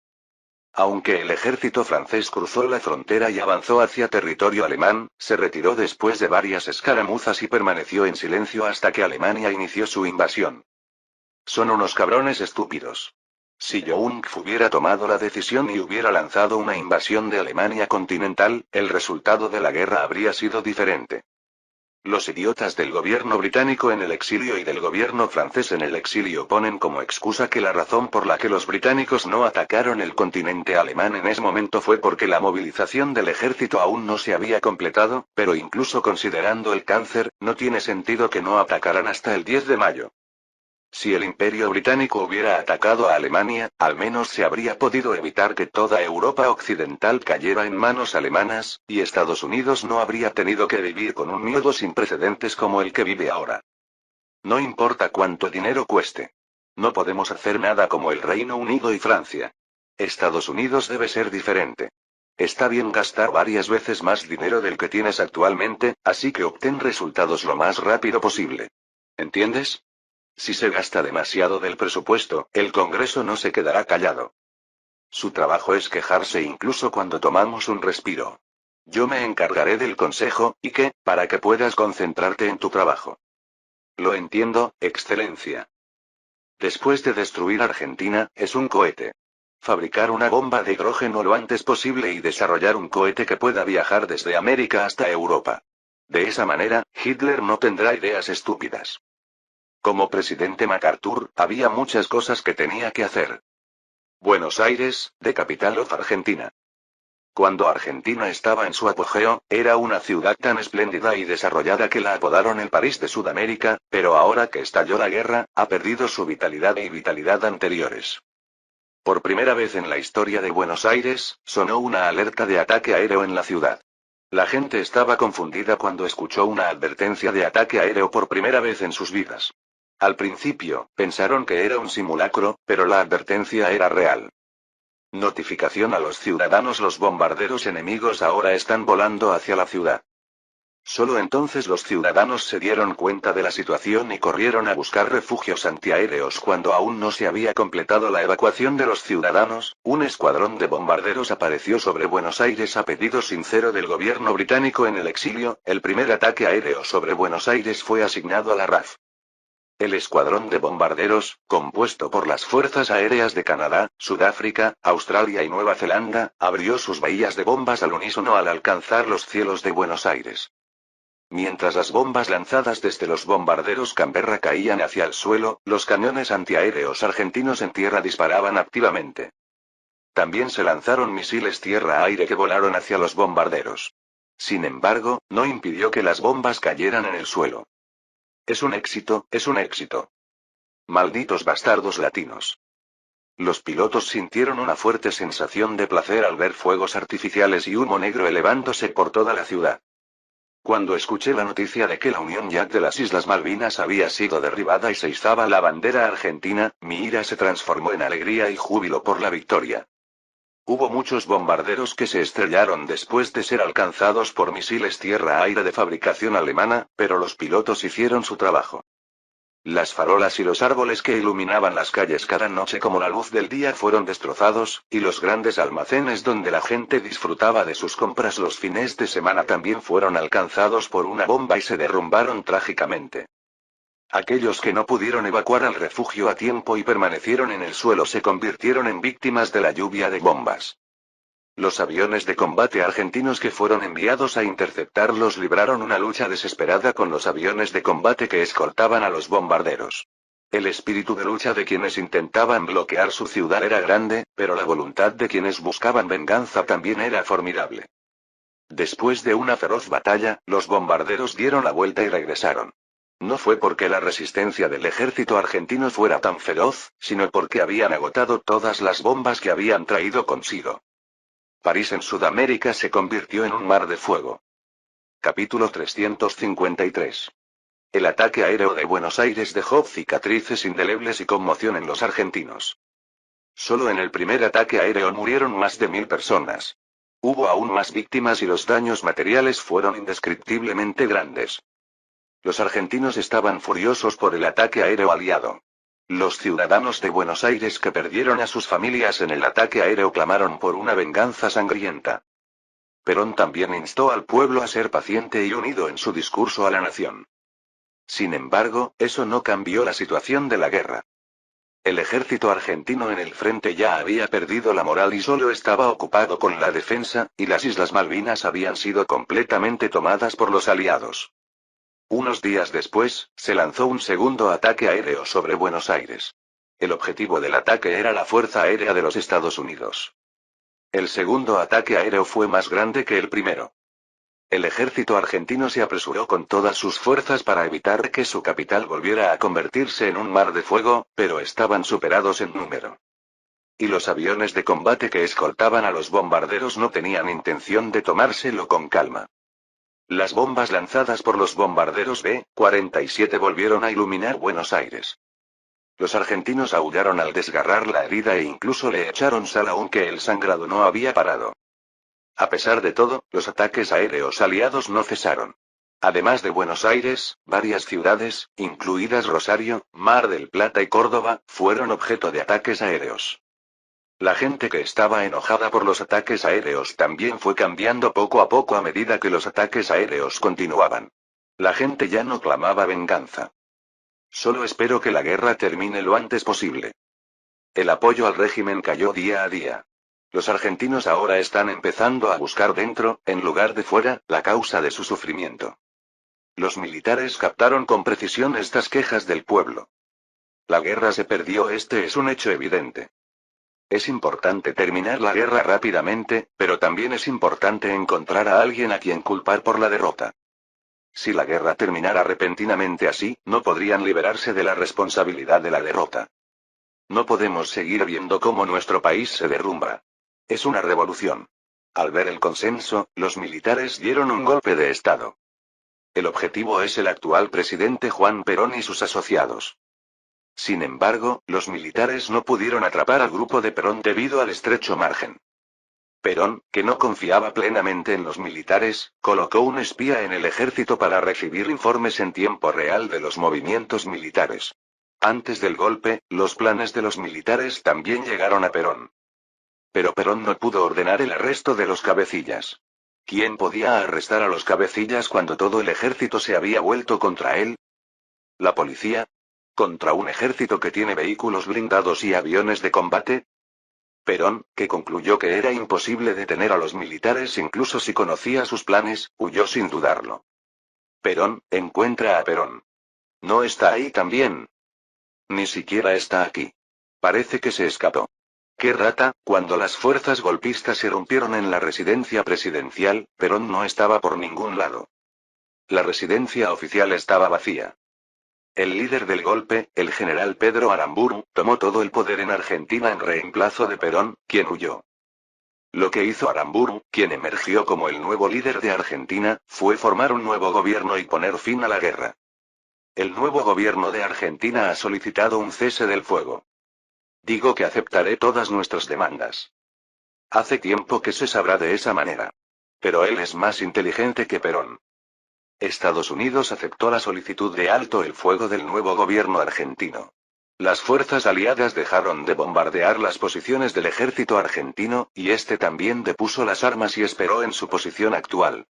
Aunque el ejército francés cruzó la frontera y avanzó hacia territorio alemán, se retiró después de varias escaramuzas y permaneció en silencio hasta que Alemania inició su invasión. Son unos cabrones estúpidos. Si Jounf hubiera tomado la decisión y hubiera lanzado una invasión de Alemania continental, el resultado de la guerra habría sido diferente. Los idiotas del gobierno británico en el exilio y del gobierno francés en el exilio ponen como excusa que la razón por la que los británicos no atacaron el continente alemán en ese momento fue porque la movilización del ejército aún no se había completado, pero incluso considerando el cáncer, no tiene sentido que no atacaran hasta el 10 de mayo. Si el Imperio Británico hubiera atacado a Alemania, al menos se habría podido evitar que toda Europa occidental cayera en manos alemanas, y Estados Unidos no habría tenido que vivir con un miedo sin precedentes como el que vive ahora. No importa cuánto dinero cueste. No podemos hacer nada como el Reino Unido y Francia. Estados Unidos debe ser diferente. Está bien gastar varias veces más dinero del que tienes actualmente, así que obtén resultados lo más rápido posible. ¿Entiendes? Si se gasta demasiado del presupuesto, el Congreso no se quedará callado. Su trabajo es quejarse incluso cuando tomamos un respiro. Yo me encargaré del Consejo, ¿y qué? Para que puedas concentrarte en tu trabajo. Lo entiendo, Excelencia. Después de destruir Argentina, es un cohete. Fabricar una bomba de hidrógeno lo antes posible y desarrollar un cohete que pueda viajar desde América hasta Europa. De esa manera, Hitler no tendrá ideas estúpidas. Como presidente MacArthur, había muchas cosas que tenía que hacer. Buenos Aires, The Capital of Argentina. Cuando Argentina estaba en su apogeo, era una ciudad tan espléndida y desarrollada que la apodaron el París de Sudamérica, pero ahora que estalló la guerra, ha perdido su vitalidad y vitalidad anteriores. Por primera vez en la historia de Buenos Aires, sonó una alerta de ataque aéreo en la ciudad. La gente estaba confundida cuando escuchó una advertencia de ataque aéreo por primera vez en sus vidas. Al principio, pensaron que era un simulacro, pero la advertencia era real. Notificación a los ciudadanos: los bombarderos enemigos ahora están volando hacia la ciudad. Solo entonces los ciudadanos se dieron cuenta de la situación y corrieron a buscar refugios antiaéreos. Cuando aún no se había completado la evacuación de los ciudadanos, un escuadrón de bombarderos apareció sobre Buenos Aires a pedido sincero del gobierno británico en el exilio. El primer ataque aéreo sobre Buenos Aires fue asignado a la RAF. El escuadrón de bombarderos, compuesto por las fuerzas aéreas de Canadá, Sudáfrica, Australia y Nueva Zelanda, abrió sus bahías de bombas al unísono al alcanzar los cielos de Buenos Aires. Mientras las bombas lanzadas desde los bombarderos Canberra caían hacia el suelo, los cañones antiaéreos argentinos en tierra disparaban activamente. También se lanzaron misiles tierra-aire que volaron hacia los bombarderos. Sin embargo, no impidió que las bombas cayeran en el suelo. Es un éxito, es un éxito. Malditos bastardos latinos. Los pilotos sintieron una fuerte sensación de placer al ver fuegos artificiales y humo negro elevándose por toda la ciudad. Cuando escuché la noticia de que la Unión Jack de las Islas Malvinas había sido derribada y se izaba la bandera argentina, mi ira se transformó en alegría y júbilo por la victoria. Hubo muchos bombarderos que se estrellaron después de ser alcanzados por misiles tierra-aire de fabricación alemana, pero los pilotos hicieron su trabajo. Las farolas y los árboles que iluminaban las calles cada noche como la luz del día fueron destrozados, y los grandes almacenes donde la gente disfrutaba de sus compras los fines de semana también fueron alcanzados por una bomba y se derrumbaron trágicamente. Aquellos que no pudieron evacuar al refugio a tiempo y permanecieron en el suelo se convirtieron en víctimas de la lluvia de bombas. Los aviones de combate argentinos que fueron enviados a interceptarlos libraron una lucha desesperada con los aviones de combate que escoltaban a los bombarderos. El espíritu de lucha de quienes intentaban bloquear su ciudad era grande, pero la voluntad de quienes buscaban venganza también era formidable. Después de una feroz batalla, los bombarderos dieron la vuelta y regresaron. No fue porque la resistencia del ejército argentino fuera tan feroz, sino porque habían agotado todas las bombas que habían traído consigo. París en Sudamérica se convirtió en un mar de fuego. Capítulo 353. El ataque aéreo de Buenos Aires dejó cicatrices indelebles y conmoción en los argentinos. Solo en el primer ataque aéreo murieron más de 1000 personas. Hubo aún más víctimas y los daños materiales fueron indescriptiblemente grandes. Los argentinos estaban furiosos por el ataque aéreo aliado. Los ciudadanos de Buenos Aires que perdieron a sus familias en el ataque aéreo clamaron por una venganza sangrienta. Perón también instó al pueblo a ser paciente y unido en su discurso a la nación. Sin embargo, eso no cambió la situación de la guerra. El ejército argentino en el frente ya había perdido la moral y solo estaba ocupado con la defensa, y las Islas Malvinas habían sido completamente tomadas por los aliados. Unos días después, se lanzó un segundo ataque aéreo sobre Buenos Aires. El objetivo del ataque era la Fuerza Aérea de los Estados Unidos. El segundo ataque aéreo fue más grande que el primero. El ejército argentino se apresuró con todas sus fuerzas para evitar que su capital volviera a convertirse en un mar de fuego, pero estaban superados en número. Y los aviones de combate que escoltaban a los bombarderos no tenían intención de tomárselo con calma. Las bombas lanzadas por los bombarderos B-47 volvieron a iluminar Buenos Aires. Los argentinos aullaron al desgarrar la herida e incluso le echaron sal aunque el sangrado no había parado. A pesar de todo, los ataques aéreos aliados no cesaron. Además de Buenos Aires, varias ciudades, incluidas Rosario, Mar del Plata y Córdoba, fueron objeto de ataques aéreos. La gente que estaba enojada por los ataques aéreos también fue cambiando poco a poco a medida que los ataques aéreos continuaban. La gente ya no clamaba venganza. Solo espero que la guerra termine lo antes posible. El apoyo al régimen cayó día a día. Los argentinos ahora están empezando a buscar dentro, en lugar de fuera, la causa de su sufrimiento. Los militares captaron con precisión estas quejas del pueblo. La guerra se perdió, este es un hecho evidente. Es importante terminar la guerra rápidamente, pero también es importante encontrar a alguien a quien culpar por la derrota. Si la guerra terminara repentinamente así, no podrían liberarse de la responsabilidad de la derrota. No podemos seguir viendo cómo nuestro país se derrumba. Es una revolución. Al ver el consenso, los militares dieron un golpe de Estado. El objetivo es el actual presidente Juan Perón y sus asociados. Sin embargo, los militares no pudieron atrapar al grupo de Perón debido al estrecho margen. Perón, que no confiaba plenamente en los militares, colocó un espía en el ejército para recibir informes en tiempo real de los movimientos militares. Antes del golpe, los planes de los militares también llegaron a Perón. Pero Perón no pudo ordenar el arresto de los cabecillas. ¿Quién podía arrestar a los cabecillas cuando todo el ejército se había vuelto contra él? ¿La policía? ¿Contra un ejército que tiene vehículos blindados y aviones de combate? Perón, que concluyó que era imposible detener a los militares incluso si conocía sus planes, huyó sin dudarlo. Perón, encuentra a Perón. ¿No está ahí también? Ni siquiera está aquí. Parece que se escapó. ¡Qué rata! Cuando las fuerzas golpistas irrumpieron en la residencia presidencial, Perón no estaba por ningún lado. La residencia oficial estaba vacía. El líder del golpe, el general Pedro Aramburu, tomó todo el poder en Argentina en reemplazo de Perón, quien huyó. Lo que hizo Aramburu, quien emergió como el nuevo líder de Argentina, fue formar un nuevo gobierno y poner fin a la guerra. El nuevo gobierno de Argentina ha solicitado un cese del fuego. Digo que aceptaré todas nuestras demandas. Hace tiempo que se sabrá de esa manera. Pero él es más inteligente que Perón. Estados Unidos aceptó la solicitud de alto el fuego del nuevo gobierno argentino. Las fuerzas aliadas dejaron de bombardear las posiciones del ejército argentino, y este también depuso las armas y esperó en su posición actual.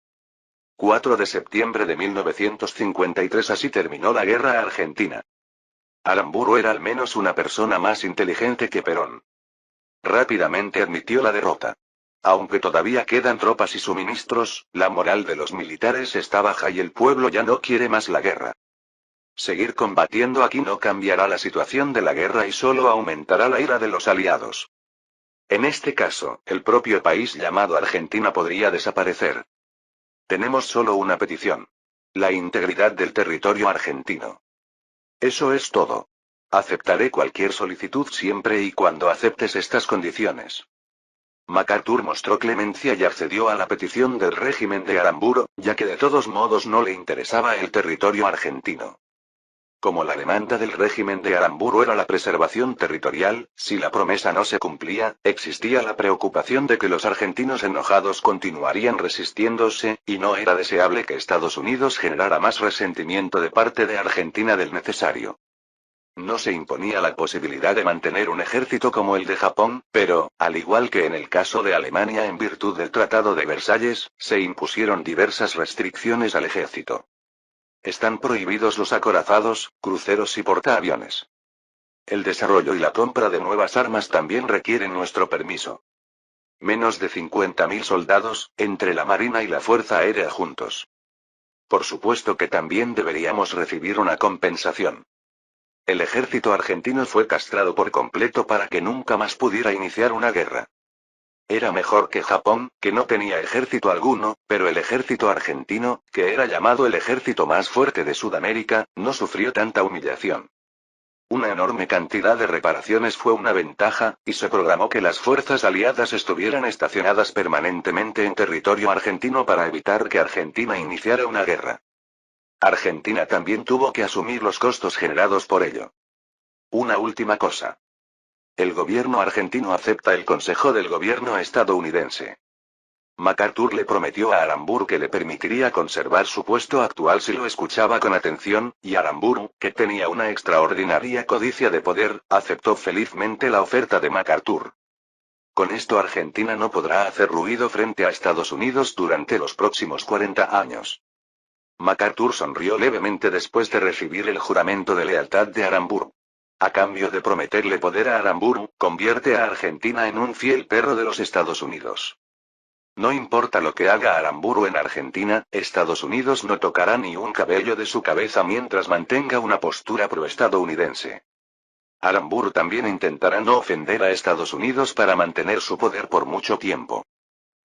4 de septiembre de 1953 así terminó la guerra argentina. Aramburu era al menos una persona más inteligente que Perón. Rápidamente admitió la derrota. Aunque todavía quedan tropas y suministros, la moral de los militares está baja y el pueblo ya no quiere más la guerra. Seguir combatiendo aquí no cambiará la situación de la guerra y solo aumentará la ira de los aliados. En este caso, el propio país llamado Argentina podría desaparecer. Tenemos solo una petición. La integridad del territorio argentino. Eso es todo. Aceptaré cualquier solicitud siempre y cuando aceptes estas condiciones. MacArthur mostró clemencia y accedió a la petición del régimen de Aramburu, ya que de todos modos no le interesaba el territorio argentino. Como la demanda del régimen de Aramburu era la preservación territorial, si la promesa no se cumplía, existía la preocupación de que los argentinos enojados continuarían resistiéndose, y no era deseable que Estados Unidos generara más resentimiento de parte de Argentina del necesario. No se imponía la posibilidad de mantener un ejército como el de Japón, pero, al igual que en el caso de Alemania en virtud del Tratado de Versalles, se impusieron diversas restricciones al ejército. Están prohibidos los acorazados, cruceros y portaaviones. El desarrollo y la compra de nuevas armas también requieren nuestro permiso. Menos de 50.000 soldados, entre la Marina y la Fuerza Aérea juntos. Por supuesto que también deberíamos recibir una compensación. El ejército argentino fue castrado por completo para que nunca más pudiera iniciar una guerra. Era mejor que Japón, que no tenía ejército alguno, pero el ejército argentino, que era llamado el ejército más fuerte de Sudamérica, no sufrió tanta humillación. Una enorme cantidad de reparaciones fue una ventaja, y se programó que las fuerzas aliadas estuvieran estacionadas permanentemente en territorio argentino para evitar que Argentina iniciara una guerra. Argentina también tuvo que asumir los costos generados por ello. Una última cosa. El gobierno argentino acepta el consejo del gobierno estadounidense. MacArthur le prometió a Aramburu que le permitiría conservar su puesto actual si lo escuchaba con atención, y Aramburu, que tenía una extraordinaria codicia de poder, aceptó felizmente la oferta de MacArthur. Con esto Argentina no podrá hacer ruido frente a Estados Unidos durante los próximos 40 años. MacArthur sonrió levemente después de recibir el juramento de lealtad de Aramburu. A cambio de prometerle poder a Aramburu, convierte a Argentina en un fiel perro de los Estados Unidos. No importa lo que haga Aramburu en Argentina, Estados Unidos no tocará ni un cabello de su cabeza mientras mantenga una postura proestadounidense. Aramburu también intentará no ofender a Estados Unidos para mantener su poder por mucho tiempo.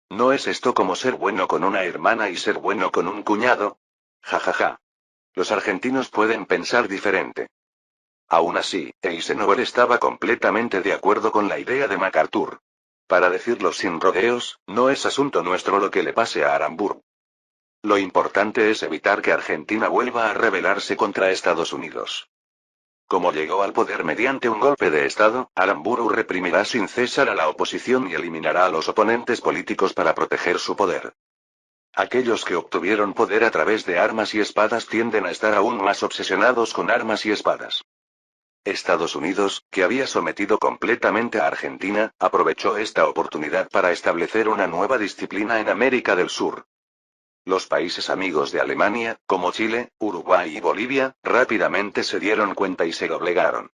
¿No es esto como ser bueno con una hermana y ser bueno con un cuñado? Ja. Los argentinos pueden pensar diferente. Aún así, Eisenhower estaba completamente de acuerdo con la idea de MacArthur. Para decirlo sin rodeos, no es asunto nuestro lo que le pase a Aramburu. Lo importante es evitar que Argentina vuelva a rebelarse contra Estados Unidos. Como llegó al poder mediante un golpe de Estado, Aramburu reprimirá sin cesar a la oposición y eliminará a los oponentes políticos para proteger su poder. Aquellos que obtuvieron poder a través de armas y espadas tienden a estar aún más obsesionados con armas y espadas. Estados Unidos, que había sometido completamente a Argentina, aprovechó esta oportunidad para establecer una nueva disciplina en América del Sur. Los países amigos de Alemania, como Chile, Uruguay y Bolivia, rápidamente se dieron cuenta y se doblegaron.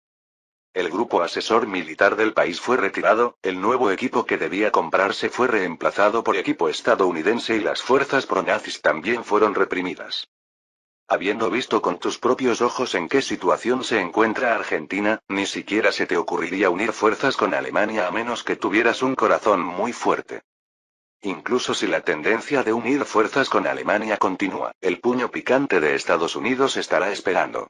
El grupo asesor militar del país fue retirado, el nuevo equipo que debía comprarse fue reemplazado por equipo estadounidense y las fuerzas pronazis también fueron reprimidas. Habiendo visto con tus propios ojos en qué situación se encuentra Argentina, ni siquiera se te ocurriría unir fuerzas con Alemania a menos que tuvieras un corazón muy fuerte. Incluso si la tendencia de unir fuerzas con Alemania continúa, el puño picante de Estados Unidos estará esperando.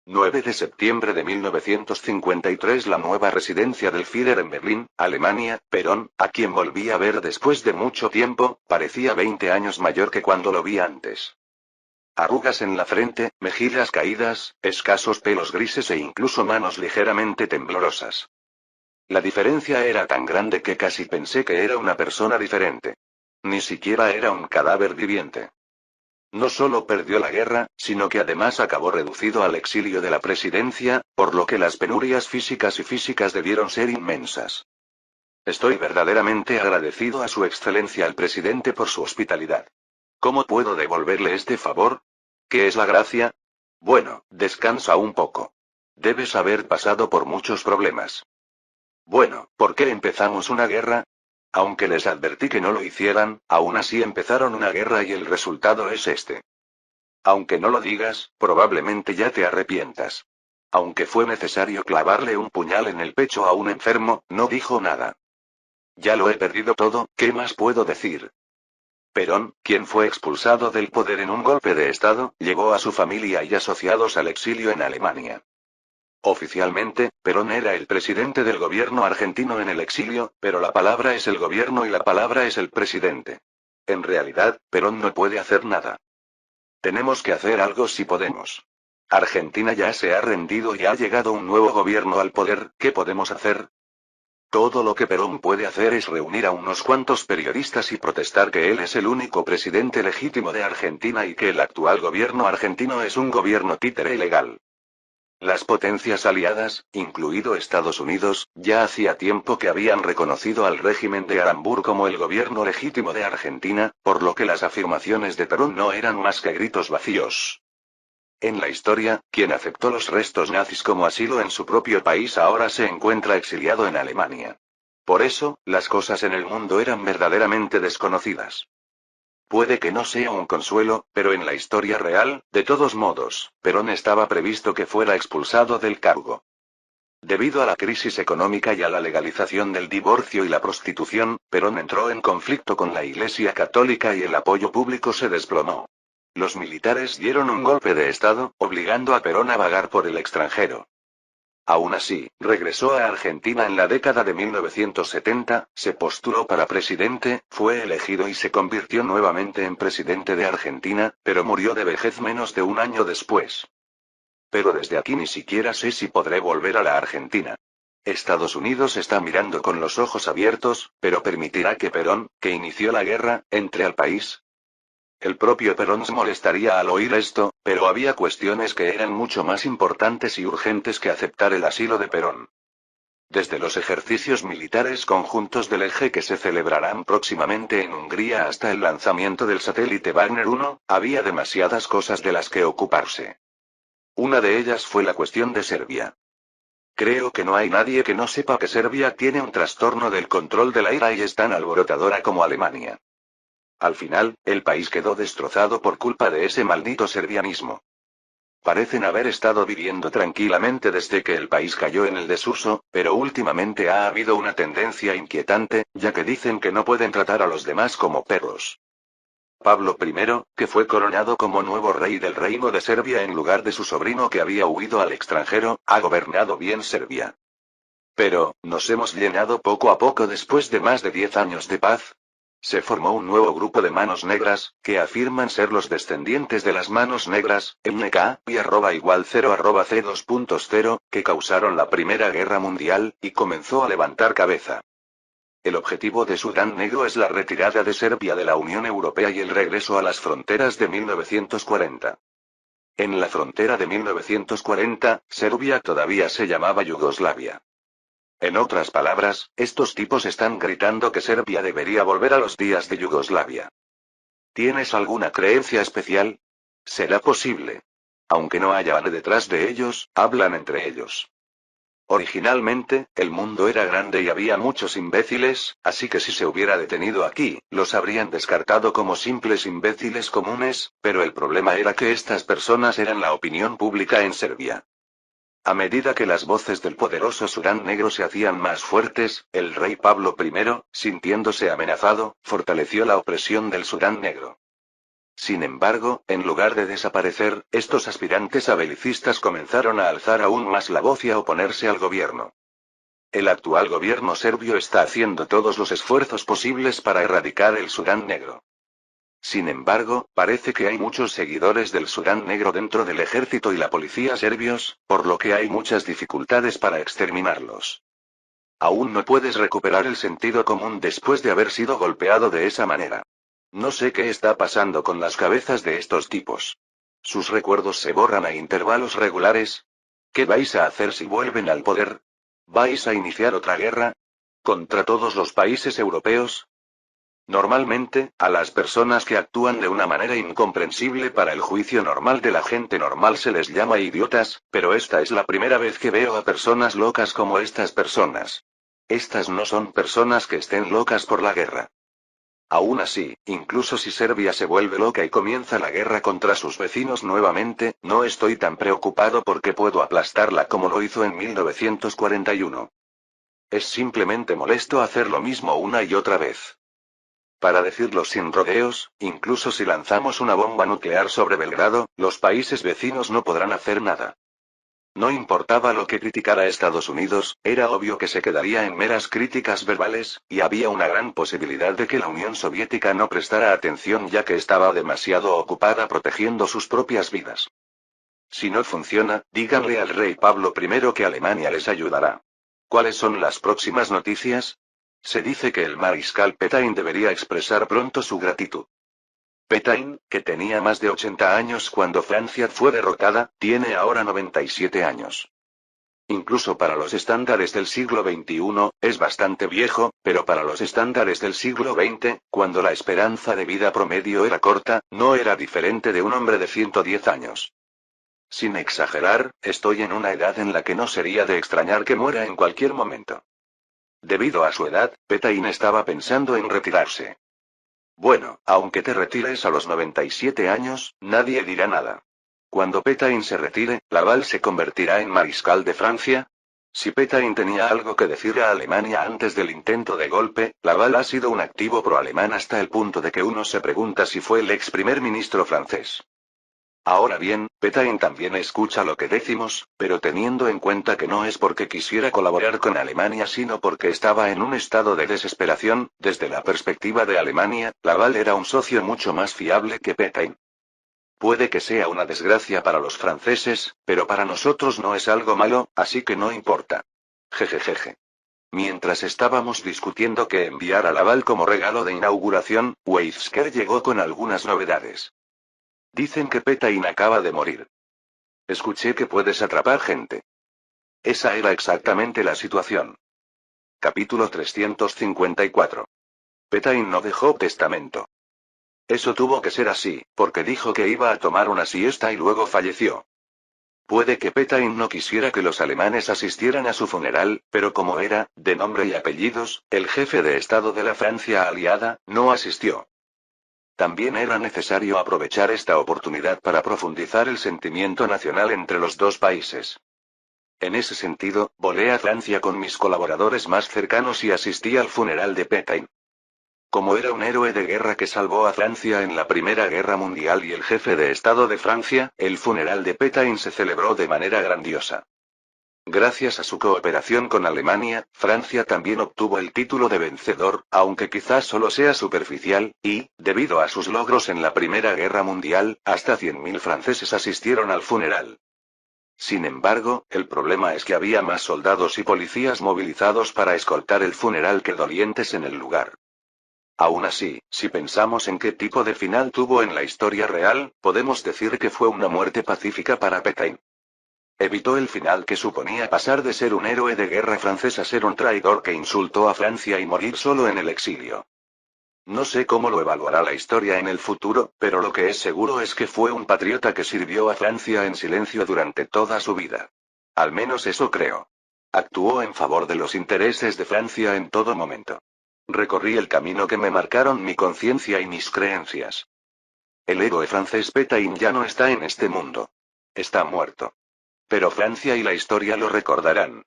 9 de septiembre de 1953. La nueva residencia del Führer en Berlín, Alemania. Perón, a quien volví a ver después de mucho tiempo, parecía 20 años mayor que cuando lo vi antes. Arrugas en la frente, mejillas caídas, escasos pelos grises e incluso manos ligeramente temblorosas. La diferencia era tan grande que casi pensé que era una persona diferente. Ni siquiera era un cadáver viviente. No solo perdió la guerra, sino que además acabó reducido al exilio de la presidencia, por lo que las penurias físicas debieron ser inmensas. Estoy verdaderamente agradecido a Su Excelencia el Presidente por su hospitalidad. ¿Cómo puedo devolverle este favor? ¿Qué es la gracia? Bueno, descansa un poco. Debes haber pasado por muchos problemas. Bueno, ¿por qué empezamos una guerra? Aunque les advertí que no lo hicieran, aún así empezaron una guerra y el resultado es este. Aunque no lo digas, probablemente ya te arrepientas. Aunque fue necesario clavarle un puñal en el pecho a un enfermo, no dijo nada. Ya lo he perdido todo, ¿qué más puedo decir? Perón, quien fue expulsado del poder en un golpe de Estado, llevó a su familia y asociados al exilio en Alemania. Oficialmente, Perón era el presidente del gobierno argentino en el exilio, pero la palabra es el gobierno y la palabra es el presidente. En realidad, Perón no puede hacer nada. Tenemos que hacer algo si podemos. Argentina ya se ha rendido y ha llegado un nuevo gobierno al poder, ¿qué podemos hacer? Todo lo que Perón puede hacer es reunir a unos cuantos periodistas y protestar que él es el único presidente legítimo de Argentina y que el actual gobierno argentino es un gobierno títere ilegal. Las potencias aliadas, incluido Estados Unidos, ya hacía tiempo que habían reconocido al régimen de Arambur como el gobierno legítimo de Argentina, por lo que las afirmaciones de Perón no eran más que gritos vacíos. En la historia, quien aceptó los restos nazis como asilo en su propio país ahora se encuentra exiliado en Alemania. Por eso, las cosas en el mundo eran verdaderamente desconocidas. Puede que no sea un consuelo, pero en la historia real, de todos modos, Perón estaba previsto que fuera expulsado del cargo. Debido a la crisis económica y a la legalización del divorcio y la prostitución, Perón entró en conflicto con la Iglesia Católica y el apoyo público se desplomó. Los militares dieron un golpe de Estado, obligando a Perón a vagar por el extranjero. Aún así, regresó a Argentina en la década de 1970, se postuló para presidente, fue elegido y se convirtió nuevamente en presidente de Argentina, pero murió de vejez menos de un año después. Pero desde aquí ni siquiera sé si podré volver a la Argentina. Estados Unidos está mirando con los ojos abiertos, pero permitirá que Perón, que inició la guerra, entre al país. El propio Perón se molestaría al oír esto, pero había cuestiones que eran mucho más importantes y urgentes que aceptar el asilo de Perón. Desde los ejercicios militares conjuntos del Eje que se celebrarán próximamente en Hungría hasta el lanzamiento del satélite Wagner 1, había demasiadas cosas de las que ocuparse. Una de ellas fue la cuestión de Serbia. Creo que no hay nadie que no sepa que Serbia tiene un trastorno del control de la ira y es tan alborotadora como Alemania. Al final, el país quedó destrozado por culpa de ese maldito serbianismo. Parecen haber estado viviendo tranquilamente desde que el país cayó en el desuso, pero últimamente ha habido una tendencia inquietante, ya que dicen que no pueden tratar a los demás como perros. Pablo I, que fue coronado como nuevo rey del Reino de Serbia en lugar de su sobrino que había huido al extranjero, ha gobernado bien Serbia. Pero, ¿nos hemos llenado poco a poco después de más de 10 años de paz? Se formó un nuevo grupo de manos negras, que afirman ser los descendientes de las manos negras, MK, y igual 0 C2.0, que causaron la Primera Guerra Mundial, y comenzó a levantar cabeza. El objetivo de Sudán Negro es la retirada de Serbia de la Unión Europea y el regreso a las fronteras de 1940. En la frontera de 1940, Serbia todavía se llamaba Yugoslavia. En otras palabras, estos tipos están gritando que Serbia debería volver a los días de Yugoslavia. ¿Tienes alguna creencia especial? ¿Será posible? Aunque no haya nadie detrás de ellos, hablan entre ellos. Originalmente, el mundo era grande y había muchos imbéciles, así que si se hubiera detenido aquí, los habrían descartado como simples imbéciles comunes, pero el problema era que estas personas eran la opinión pública en Serbia. A medida que las voces del poderoso Sudán Negro se hacían más fuertes, el rey Pablo I, sintiéndose amenazado, fortaleció la opresión del Sudán Negro. Sin embargo, en lugar de desaparecer, estos aspirantes a belicistas comenzaron a alzar aún más la voz y a oponerse al gobierno. El actual gobierno serbio está haciendo todos los esfuerzos posibles para erradicar el Sudán Negro. Sin embargo, parece que hay muchos seguidores del Sudán Negro dentro del ejército y la policía serbios, por lo que hay muchas dificultades para exterminarlos. Aún no puedes recuperar el sentido común después de haber sido golpeado de esa manera. No sé qué está pasando con las cabezas de estos tipos. Sus recuerdos se borran a intervalos regulares. ¿Qué vais a hacer si vuelven al poder? ¿Vais a iniciar otra guerra? ¿Contra todos los países europeos? Normalmente, a las personas que actúan de una manera incomprensible para el juicio normal de la gente normal se les llama idiotas, pero esta es la primera vez que veo a personas locas como estas personas. Estas no son personas que estén locas por la guerra. Aún así, incluso si Serbia se vuelve loca y comienza la guerra contra sus vecinos nuevamente, no estoy tan preocupado porque puedo aplastarla como lo hizo en 1941. Es simplemente molesto hacer lo mismo una y otra vez. Para decirlo sin rodeos, incluso si lanzamos una bomba nuclear sobre Belgrado, los países vecinos no podrán hacer nada. No importaba lo que criticara Estados Unidos, era obvio que se quedaría en meras críticas verbales, y había una gran posibilidad de que la Unión Soviética no prestara atención ya que estaba demasiado ocupada protegiendo sus propias vidas. Si no funciona, díganle al rey Pablo I que Alemania les ayudará. ¿Cuáles son las próximas noticias? Se dice que el mariscal Petain debería expresar pronto su gratitud. Pétain, que tenía más de 80 años cuando Francia fue derrotada, tiene ahora 97 años. Incluso para los estándares del siglo XXI, es bastante viejo, pero para los estándares del siglo XX, cuando la esperanza de vida promedio era corta, no era diferente de un hombre de 110 años. Sin exagerar, estoy en una edad en la que no sería de extrañar que muera en cualquier momento. Debido a su edad, Pétain estaba pensando en retirarse. Bueno, aunque te retires a los 97 años, nadie dirá nada. Cuando Pétain se retire, ¿Laval se convertirá en mariscal de Francia? Si Pétain tenía algo que decir a Alemania antes del intento de golpe, Laval ha sido un activo pro-alemán hasta el punto de que uno se pregunta si fue el ex primer ministro francés. Ahora bien, Pétain también escucha lo que decimos, pero teniendo en cuenta que no es porque quisiera colaborar con Alemania sino porque estaba en un estado de desesperación, desde la perspectiva de Alemania, Laval era un socio mucho más fiable que Pétain. Puede que sea una desgracia para los franceses, pero para nosotros no es algo malo, así que no importa. Jejejeje. Mientras estábamos discutiendo qué enviar a Laval como regalo de inauguración, Weizsäcker llegó con algunas novedades. Dicen que Pétain acaba de morir. Escuché que puedes atrapar gente. Esa era exactamente la situación. Capítulo 354. Pétain no dejó testamento. Eso tuvo que ser así, porque dijo que iba a tomar una siesta y luego falleció. Puede que Pétain no quisiera que los alemanes asistieran a su funeral, pero como era, de nombre y apellidos, el jefe de Estado de la Francia aliada, no asistió. También era necesario aprovechar esta oportunidad para profundizar el sentimiento nacional entre los dos países. En ese sentido, volé a Francia con mis colaboradores más cercanos y asistí al funeral de Pétain. Como era un héroe de guerra que salvó a Francia en la Primera Guerra Mundial y el jefe de Estado de Francia, el funeral de Pétain se celebró de manera grandiosa. Gracias a su cooperación con Alemania, Francia también obtuvo el título de vencedor, aunque quizás solo sea superficial, y, debido a sus logros en la Primera Guerra Mundial, hasta 100.000 franceses asistieron al funeral. Sin embargo, el problema es que había más soldados y policías movilizados para escoltar el funeral que dolientes en el lugar. Aún así, si pensamos en qué tipo de final tuvo en la historia real, podemos decir que fue una muerte pacífica para Pétain. Evitó el final que suponía pasar de ser un héroe de guerra francés a ser un traidor que insultó a Francia y morir solo en el exilio. No sé cómo lo evaluará la historia en el futuro, pero lo que es seguro es que fue un patriota que sirvió a Francia en silencio durante toda su vida. Al menos eso creo. Actuó en favor de los intereses de Francia en todo momento. Recorrí el camino que me marcaron mi conciencia y mis creencias. El héroe francés Pétain ya no está en este mundo. Está muerto. Pero Francia y la historia lo recordarán.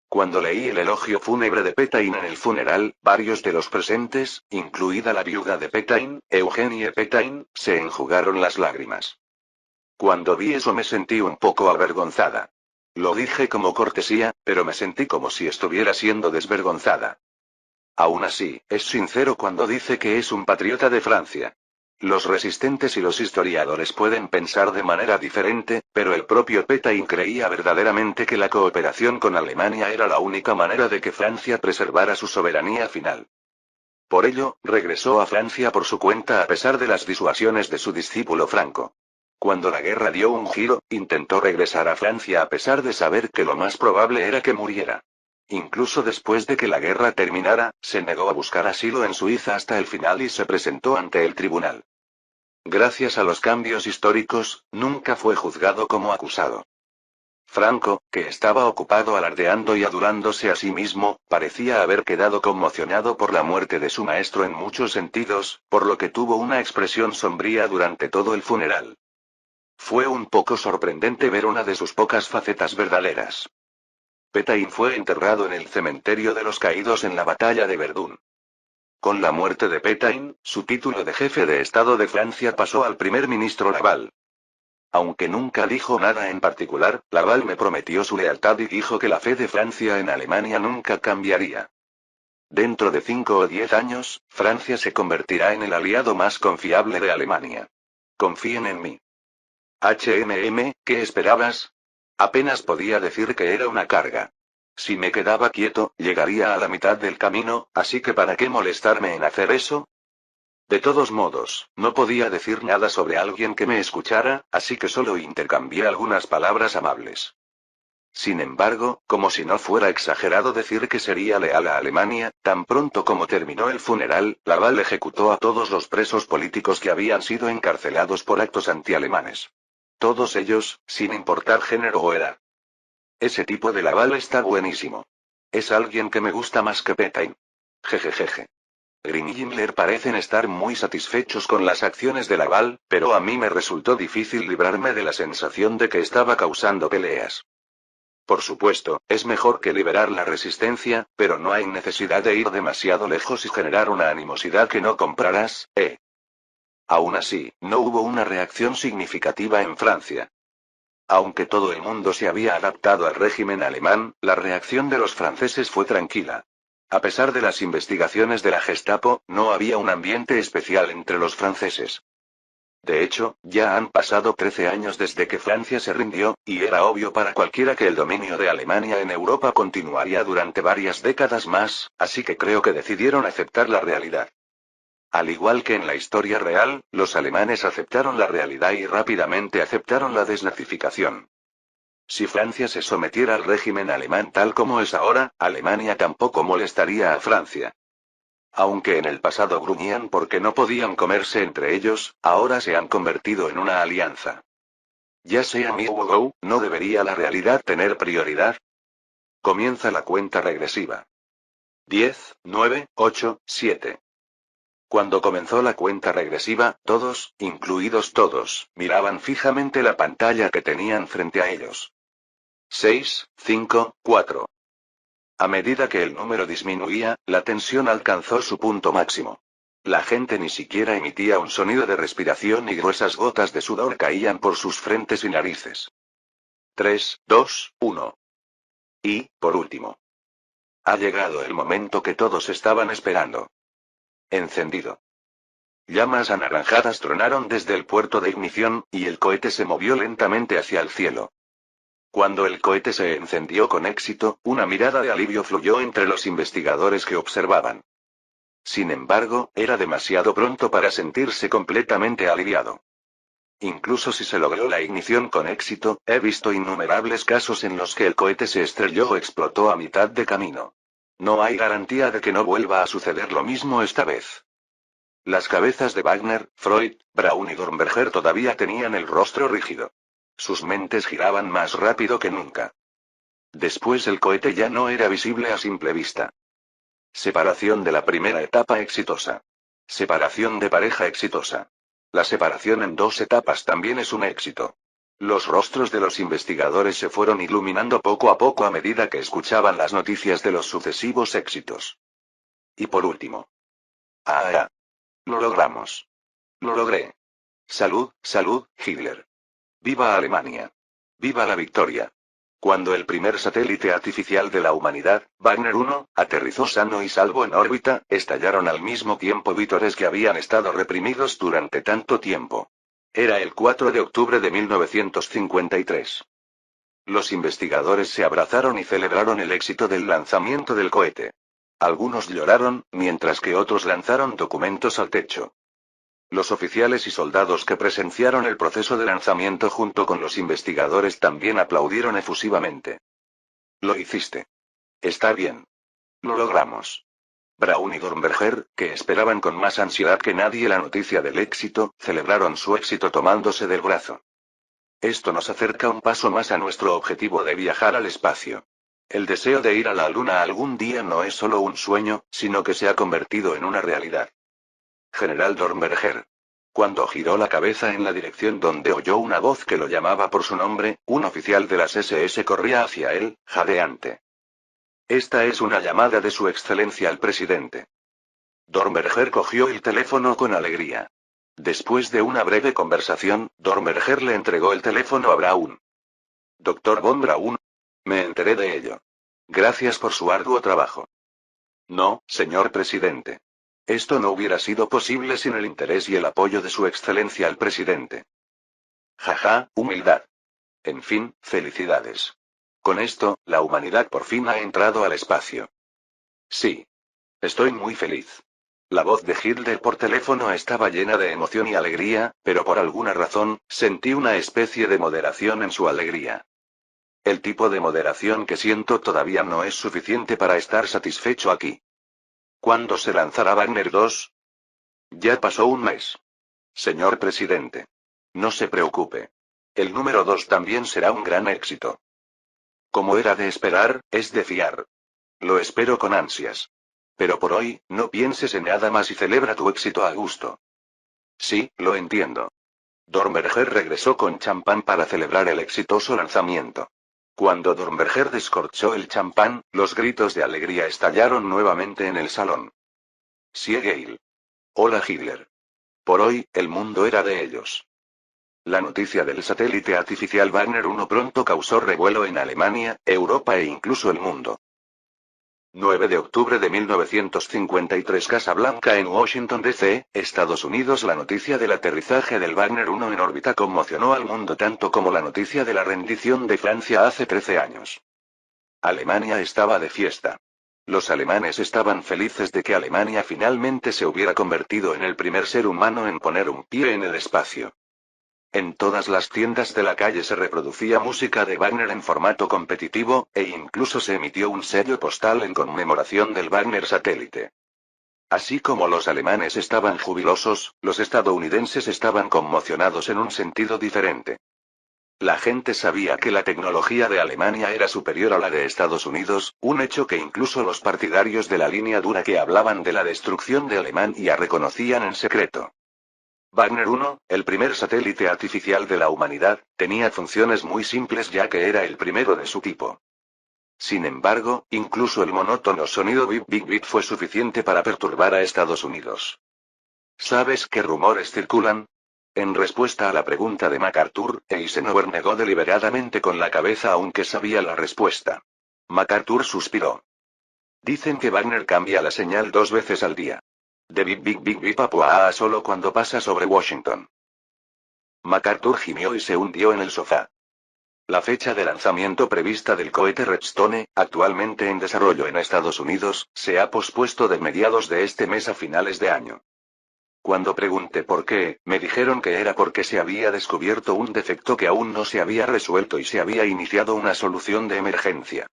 Cuando leí el elogio fúnebre de Pétain en el funeral, varios de los presentes, incluida la viuda de Pétain, Eugénie Pétain, se enjugaron las lágrimas. Cuando vi eso me sentí un poco avergonzada. Lo dije como cortesía, pero me sentí como si estuviera siendo desvergonzada. Aún así, es sincero cuando dice que es un patriota de Francia. Los resistentes y los historiadores pueden pensar de manera diferente, pero el propio Pétain creía verdaderamente que la cooperación con Alemania era la única manera de que Francia preservara su soberanía final. Por ello, regresó a Francia por su cuenta a pesar de las disuasiones de su discípulo Franco. Cuando la guerra dio un giro, intentó regresar a Francia a pesar de saber que lo más probable era que muriera. Incluso después de que la guerra terminara, se negó a buscar asilo en Suiza hasta el final y se presentó ante el tribunal. Gracias a los cambios históricos, nunca fue juzgado como acusado. Franco, que estaba ocupado alardeando y adulándose a sí mismo, parecía haber quedado conmocionado por la muerte de su maestro en muchos sentidos, por lo que tuvo una expresión sombría durante todo el funeral. Fue un poco sorprendente ver una de sus pocas facetas verdaderas. Pétain fue enterrado en el cementerio de los caídos en la batalla de Verdún. Con la muerte de Pétain, su título de jefe de Estado de Francia pasó al primer ministro Laval. Aunque nunca dijo nada en particular, Laval me prometió su lealtad y dijo que la fe de Francia en Alemania nunca cambiaría. Dentro de 5 o 10 años, Francia se convertirá en el aliado más confiable de Alemania. Confíen en mí. ¿Qué esperabas? Apenas podía decir que era una carga. Si me quedaba quieto, llegaría a la mitad del camino, así que ¿para qué molestarme en hacer eso? De todos modos, no podía decir nada sobre alguien que me escuchara, así que solo intercambié algunas palabras amables. Sin embargo, como si no fuera exagerado decir que sería leal a Alemania, tan pronto como terminó el funeral, Laval ejecutó a todos los presos políticos que habían sido encarcelados por actos antialemanes. Todos ellos, sin importar género o edad. Ese tipo de Laval está buenísimo. Es alguien que me gusta más que Petain. Jejejeje. Grimm y Himmler parecen estar muy satisfechos con las acciones de Laval, pero a mí me resultó difícil librarme de la sensación de que estaba causando peleas. Por supuesto, es mejor que liberar la resistencia, pero no hay necesidad de ir demasiado lejos y generar una animosidad que no comprarás, ¿eh? Aún así, no hubo una reacción significativa en Francia. Aunque todo el mundo se había adaptado al régimen alemán, la reacción de los franceses fue tranquila. A pesar de las investigaciones de la Gestapo, no había un ambiente especial entre los franceses. De hecho, ya han pasado 13 años desde que Francia se rindió, y era obvio para cualquiera que el dominio de Alemania en Europa continuaría durante varias décadas más, así que creo que decidieron aceptar la realidad. Al igual que en la historia real, los alemanes aceptaron la realidad y rápidamente aceptaron la desnazificación. Si Francia se sometiera al régimen alemán tal como es ahora, Alemania tampoco molestaría a Francia. Aunque en el pasado gruñían porque no podían comerse entre ellos, ahora se han convertido en una alianza. Ya sea mi o Go, ¿no debería la realidad tener prioridad? Comienza la cuenta regresiva. 10, 9, 8, 7. Cuando comenzó la cuenta regresiva, todos, incluidos todos, miraban fijamente la pantalla que tenían frente a ellos. 6, 5, 4. A medida que el número disminuía, la tensión alcanzó su punto máximo. La gente ni siquiera emitía un sonido de respiración y gruesas gotas de sudor caían por sus frentes y narices. 3, 2, 1. Y, por último. Ha llegado el momento que todos estaban esperando. Encendido. Llamas anaranjadas tronaron desde el puerto de ignición, y el cohete se movió lentamente hacia el cielo. Cuando el cohete se encendió con éxito, una mirada de alivio fluyó entre los investigadores que observaban. Sin embargo, era demasiado pronto para sentirse completamente aliviado. Incluso si se logró la ignición con éxito, he visto innumerables casos en los que el cohete se estrelló o explotó a mitad de camino. No hay garantía de que no vuelva a suceder lo mismo esta vez. Las cabezas de Wagner, Freud, Braun y Dornberger todavía tenían el rostro rígido. Sus mentes giraban más rápido que nunca. Después el cohete ya no era visible a simple vista. Separación de la primera etapa exitosa. Separación de pareja exitosa. La separación en dos etapas también es un éxito. Los rostros de los investigadores se fueron iluminando poco a poco a medida que escuchaban las noticias de los sucesivos éxitos. Y por último. ¡Ah! Lo logramos. Lo logré. Salud, salud, Hitler. ¡Viva Alemania! ¡Viva la victoria! Cuando el primer satélite artificial de la humanidad, Wagner 1, aterrizó sano y salvo en órbita, estallaron al mismo tiempo vítores que habían estado reprimidos durante tanto tiempo. Era el 4 de octubre de 1953. Los investigadores se abrazaron y celebraron el éxito del lanzamiento del cohete. Algunos lloraron, mientras que otros lanzaron documentos al techo. Los oficiales y soldados que presenciaron el proceso de lanzamiento junto con los investigadores también aplaudieron efusivamente. Lo hiciste. Está bien. Lo logramos. Braun y Dornberger, que esperaban con más ansiedad que nadie la noticia del éxito, celebraron su éxito tomándose del brazo. Esto nos acerca un paso más a nuestro objetivo de viajar al espacio. El deseo de ir a la Luna algún día no es solo un sueño, sino que se ha convertido en una realidad. General Dornberger. Cuando giró la cabeza en la dirección donde oyó una voz que lo llamaba por su nombre, un oficial de las SS corría hacia él, jadeante. Esta es una llamada de su excelencia al presidente. Dornberger cogió el teléfono con alegría. Después de una breve conversación, Dornberger le entregó el teléfono a Braun. Doctor von Braun. Me enteré de ello. Gracias por su arduo trabajo. No, señor presidente. Esto no hubiera sido posible sin el interés y el apoyo de su excelencia al presidente. Jaja, humildad. En fin, felicidades. Con esto, la humanidad por fin ha entrado al espacio. Sí. Estoy muy feliz. La voz de Hitler por teléfono estaba llena de emoción y alegría, pero por alguna razón, sentí una especie de moderación en su alegría. El tipo de moderación que siento todavía no es suficiente para estar satisfecho aquí. ¿Cuándo se lanzará Wagner 2? Ya pasó un mes. Señor presidente. No se preocupe. El número 2 también será un gran éxito. Como era de esperar, es de fiar. Lo espero con ansias. Pero por hoy, no pienses en nada más y celebra tu éxito a gusto. Sí, lo entiendo. Dornberger regresó con champán para celebrar el exitoso lanzamiento. Cuando Dornberger descorchó el champán, los gritos de alegría estallaron nuevamente en el salón. Siegel. Hola Hitler. Por hoy, el mundo era de ellos. La noticia del satélite artificial Wagner 1 pronto causó revuelo en Alemania, Europa e incluso el mundo. 9 de octubre de 1953 Casa Blanca en Washington, D.C., Estados Unidos. La noticia del aterrizaje del Wagner 1 en órbita conmocionó al mundo tanto como la noticia de la rendición de Francia hace 13 años. Alemania estaba de fiesta. Los alemanes estaban felices de que Alemania finalmente se hubiera convertido en el primer ser humano en poner un pie en el espacio. En todas las tiendas de la calle se reproducía música de Wagner en formato competitivo, e incluso se emitió un sello postal en conmemoración del Wagner satélite. Así como los alemanes estaban jubilosos, los estadounidenses estaban conmocionados en un sentido diferente. La gente sabía que la tecnología de Alemania era superior a la de Estados Unidos, un hecho que incluso los partidarios de la línea dura que hablaban de la destrucción de Alemania reconocían en secreto. Wagner 1, el primer satélite artificial de la humanidad, tenía funciones muy simples ya que era el primero de su tipo. Sin embargo, incluso el monótono sonido bip bip bip fue suficiente para perturbar a Estados Unidos. ¿Sabes qué rumores circulan? En respuesta a la pregunta de MacArthur, Eisenhower negó deliberadamente con la cabeza aunque sabía la respuesta. MacArthur suspiró. Dicen que Wagner cambia la señal 2 veces al día. De bip bip bip bip a solo cuando pasa sobre Washington. MacArthur gimió y se hundió en el sofá. La fecha de lanzamiento prevista del cohete Redstone, actualmente en desarrollo en Estados Unidos, se ha pospuesto de mediados de este mes a finales de año. Cuando pregunté por qué, me dijeron que era porque se había descubierto un defecto que aún no se había resuelto y se había iniciado una solución de emergencia.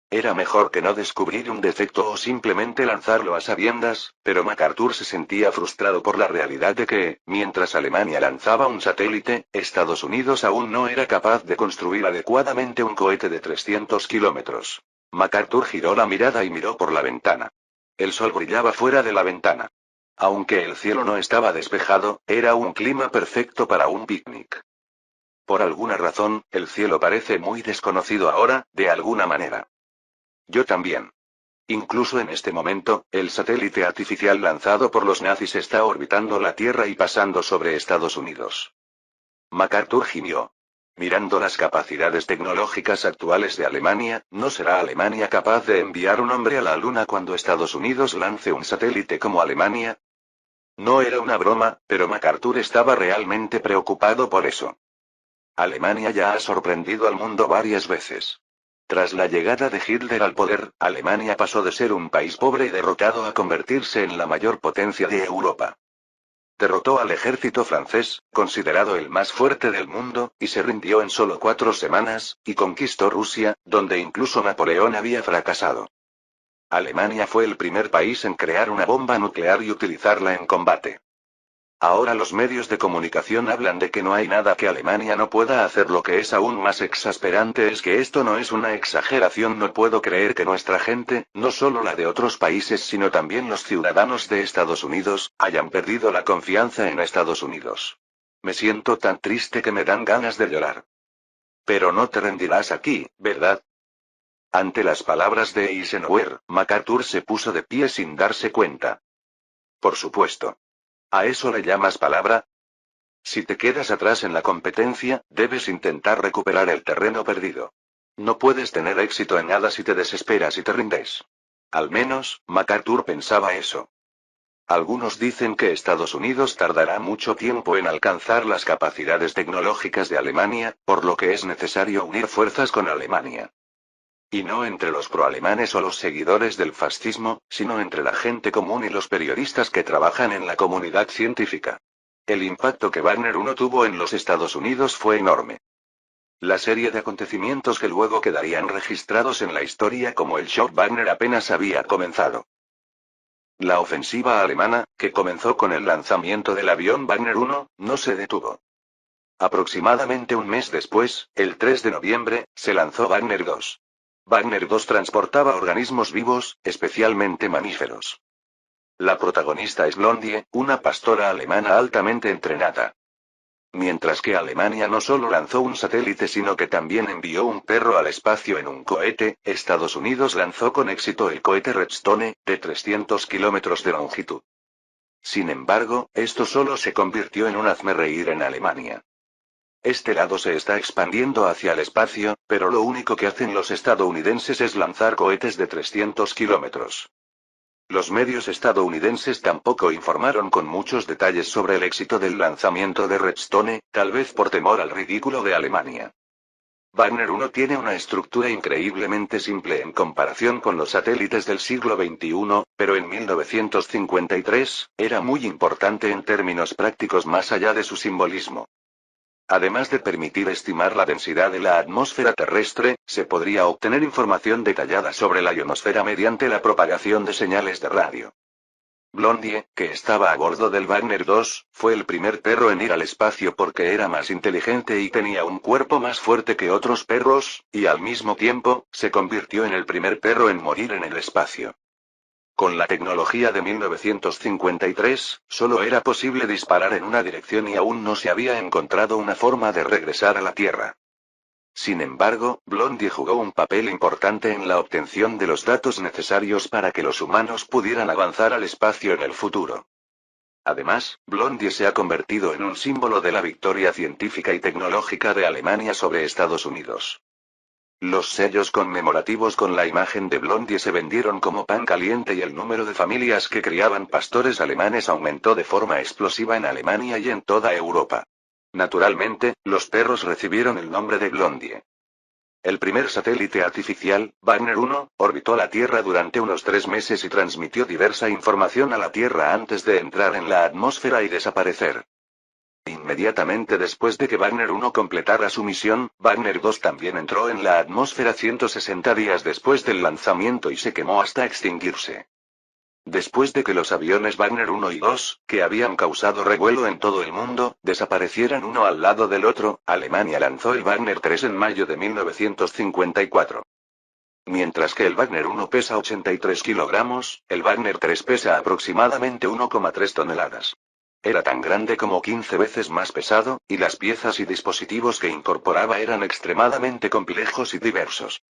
Era mejor que no descubrir un defecto o simplemente lanzarlo a sabiendas, pero MacArthur se sentía frustrado por la realidad de que, mientras Alemania lanzaba un satélite, Estados Unidos aún no era capaz de construir adecuadamente un cohete de 300 kilómetros. MacArthur giró la mirada y miró por la ventana. El sol brillaba fuera de la ventana. Aunque el cielo no estaba despejado, era un clima perfecto para un picnic. Por alguna razón, el cielo parece muy desconocido ahora, de alguna manera. Yo también. Incluso en este momento, el satélite artificial lanzado por los nazis está orbitando la Tierra y pasando sobre Estados Unidos. MacArthur gimió. Mirando las capacidades tecnológicas actuales de Alemania, ¿no será Alemania capaz de enviar un hombre a la Luna cuando Estados Unidos lance un satélite como Alemania? No era una broma, pero MacArthur estaba realmente preocupado por eso. Alemania ya ha sorprendido al mundo varias veces. Tras la llegada de Hitler al poder, Alemania pasó de ser un país pobre y derrotado a convertirse en la mayor potencia de Europa. Derrotó al ejército francés, considerado el más fuerte del mundo, y se rindió en solo 4 semanas, y conquistó Rusia, donde incluso Napoleón había fracasado. Alemania fue el primer país en crear una bomba nuclear y utilizarla en combate. Ahora los medios de comunicación hablan de que no hay nada que Alemania no pueda hacer. Lo que es aún más exasperante es que esto no es una exageración. No puedo creer que nuestra gente, no solo la de otros países sino también los ciudadanos de Estados Unidos, hayan perdido la confianza en Estados Unidos. Me siento tan triste que me dan ganas de llorar. Pero no te rendirás aquí, ¿verdad? Ante las palabras de Eisenhower, MacArthur se puso de pie sin darse cuenta. Por supuesto. ¿A eso le llamas palabra? Si te quedas atrás en la competencia, debes intentar recuperar el terreno perdido. No puedes tener éxito en nada si te desesperas y te rindes. Al menos, MacArthur pensaba eso. Algunos dicen que Estados Unidos tardará mucho tiempo en alcanzar las capacidades tecnológicas de Alemania, por lo que es necesario unir fuerzas con Alemania. Y no entre los proalemanes o los seguidores del fascismo, sino entre la gente común y los periodistas que trabajan en la comunidad científica. El impacto que Wagner 1 tuvo en los Estados Unidos fue enorme. La serie de acontecimientos que luego quedarían registrados en la historia como el shock Wagner apenas había comenzado. La ofensiva alemana, que comenzó con el lanzamiento del avión Wagner 1, no se detuvo. Aproximadamente un mes después, el 3 de noviembre, se lanzó Wagner 2. Wagner 2 transportaba organismos vivos, especialmente mamíferos. La protagonista es Blondie, una pastora alemana altamente entrenada. Mientras que Alemania no solo lanzó un satélite sino que también envió un perro al espacio en un cohete, Estados Unidos lanzó con éxito el cohete Redstone, de 300 kilómetros de longitud. Sin embargo, esto solo se convirtió en un hazmerreír en Alemania. Este lado se está expandiendo hacia el espacio, pero lo único que hacen los estadounidenses es lanzar cohetes de 300 kilómetros. Los medios estadounidenses tampoco informaron con muchos detalles sobre el éxito del lanzamiento de Redstone, tal vez por temor al ridículo de Alemania. Wagner 1 tiene una estructura increíblemente simple en comparación con los satélites del siglo XXI, pero en 1953, era muy importante en términos prácticos más allá de su simbolismo. Además de permitir estimar la densidad de la atmósfera terrestre, se podría obtener información detallada sobre la ionosfera mediante la propagación de señales de radio. Blondie, que estaba a bordo del Wagner 2, fue el primer perro en ir al espacio porque era más inteligente y tenía un cuerpo más fuerte que otros perros, y al mismo tiempo, se convirtió en el primer perro en morir en el espacio. Con la tecnología de 1953, solo era posible disparar en una dirección y aún no se había encontrado una forma de regresar a la Tierra. Sin embargo, Blondie jugó un papel importante en la obtención de los datos necesarios para que los humanos pudieran avanzar al espacio en el futuro. Además, Blondie se ha convertido en un símbolo de la victoria científica y tecnológica de Alemania sobre Estados Unidos. Los sellos conmemorativos con la imagen de Blondie se vendieron como pan caliente y el número de familias que criaban pastores alemanes aumentó de forma explosiva en Alemania y en toda Europa. Naturalmente, los perros recibieron el nombre de Blondie. El primer satélite artificial, Wagner 1, orbitó la Tierra durante unos 3 meses y transmitió diversa información a la Tierra antes de entrar en la atmósfera y desaparecer. Inmediatamente después de que Wagner 1 completara su misión, Wagner 2 también entró en la atmósfera 160 días después del lanzamiento y se quemó hasta extinguirse. Después de que los aviones Wagner 1 y 2, que habían causado revuelo en todo el mundo, desaparecieran uno al lado del otro, Alemania lanzó el Wagner 3 en mayo de 1954. Mientras que el Wagner 1 pesa 83 kilogramos, el Wagner 3 pesa aproximadamente 1,3 toneladas. Era tan grande como 15 veces más pesado, y las piezas y dispositivos que incorporaba eran extremadamente complejos y diversos.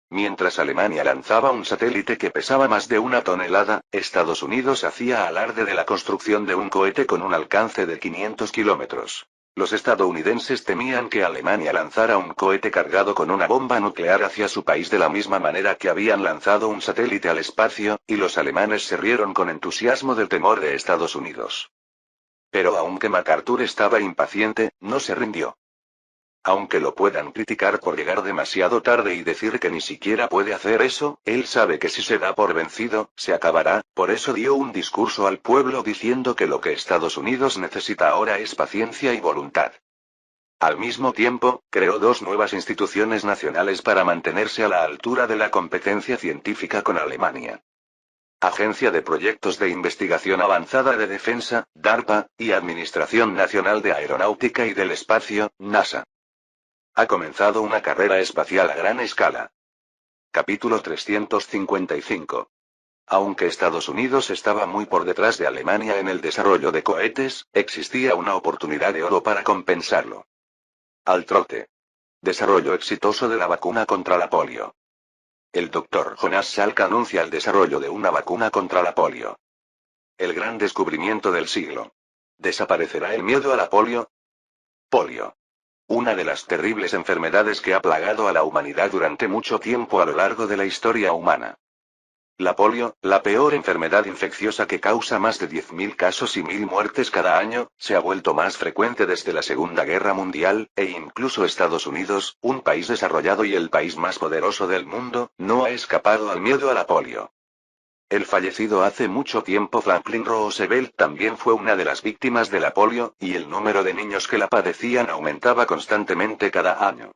Mientras Alemania lanzaba un satélite que pesaba más de 1 tonelada, Estados Unidos hacía alarde de la construcción de un cohete con un alcance de 500 kilómetros. Los estadounidenses temían que Alemania lanzara un cohete cargado con una bomba nuclear hacia su país de la misma manera que habían lanzado un satélite al espacio, y los alemanes se rieron con entusiasmo del temor de Estados Unidos. Pero aunque MacArthur estaba impaciente, no se rindió. Aunque lo puedan criticar por llegar demasiado tarde y decir que ni siquiera puede hacer eso, él sabe que si se da por vencido, se acabará, por eso dio un discurso al pueblo diciendo que lo que Estados Unidos necesita ahora es paciencia y voluntad. Al mismo tiempo, creó 2 nuevas instituciones nacionales para mantenerse a la altura de la competencia científica con Alemania. Agencia de Proyectos de Investigación Avanzada de Defensa, DARPA, y Administración Nacional de Aeronáutica y del Espacio, NASA. Ha comenzado una carrera espacial a gran escala. Capítulo 355. Aunque Estados Unidos estaba muy por detrás de Alemania en el desarrollo de cohetes, existía una oportunidad de oro para compensarlo. Al trote. Desarrollo exitoso de la vacuna contra la polio. El Dr. Jonas Salk anuncia el desarrollo de una vacuna contra la polio. El gran descubrimiento del siglo. ¿Desaparecerá el miedo a la polio? Polio. Una de las terribles enfermedades que ha plagado a la humanidad durante mucho tiempo a lo largo de la historia humana. La polio, la peor enfermedad infecciosa que causa más de 10.000 casos y 1.000 muertes cada año, se ha vuelto más frecuente desde la Segunda Guerra Mundial, e incluso Estados Unidos, un país desarrollado y el país más poderoso del mundo, no ha escapado al miedo a la polio. El fallecido hace mucho tiempo Franklin Roosevelt también fue una de las víctimas de la polio, y el número de niños que la padecían aumentaba constantemente cada año.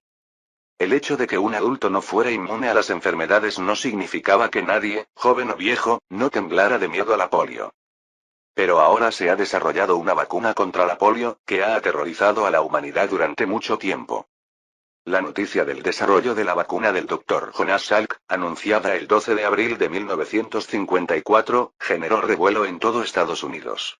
El hecho de que un adulto no fuera inmune a las enfermedades no significaba que nadie, joven o viejo, no temblara de miedo a la polio. Pero ahora se ha desarrollado una vacuna contra la polio, que ha aterrorizado a la humanidad durante mucho tiempo. La noticia del desarrollo de la vacuna del Dr. Jonas Salk, anunciada el 12 de abril de 1954, generó revuelo en todo Estados Unidos.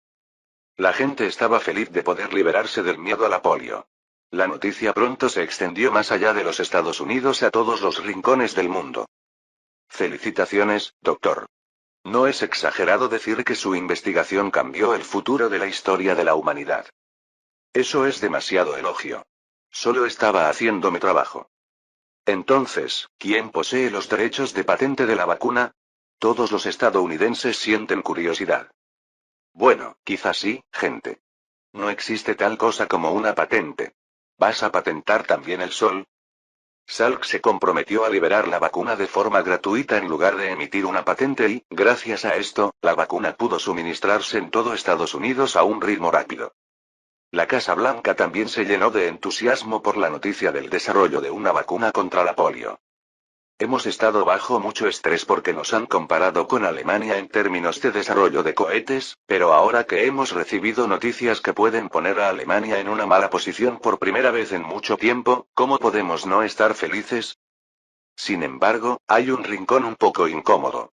La gente estaba feliz de poder liberarse del miedo a la polio. La noticia pronto se extendió más allá de los Estados Unidos a todos los rincones del mundo. Felicitaciones, doctor. No es exagerado decir que su investigación cambió el futuro de la historia de la humanidad. Eso es demasiado elogio. Solo estaba haciendo mi trabajo. Entonces, ¿quién posee los derechos de patente de la vacuna? Todos los estadounidenses sienten curiosidad. Bueno, quizás sí, gente. No existe tal cosa como una patente. ¿Vas a patentar también el sol? Salk se comprometió a liberar la vacuna de forma gratuita en lugar de emitir una patente y, gracias a esto, la vacuna pudo suministrarse en todo Estados Unidos a un ritmo rápido. La Casa Blanca también se llenó de entusiasmo por la noticia del desarrollo de una vacuna contra la polio. Hemos estado bajo mucho estrés porque nos han comparado con Alemania en términos de desarrollo de cohetes, pero ahora que hemos recibido noticias que pueden poner a Alemania en una mala posición por primera vez en mucho tiempo, ¿cómo podemos no estar felices? Sin embargo, hay un rincón un poco incómodo.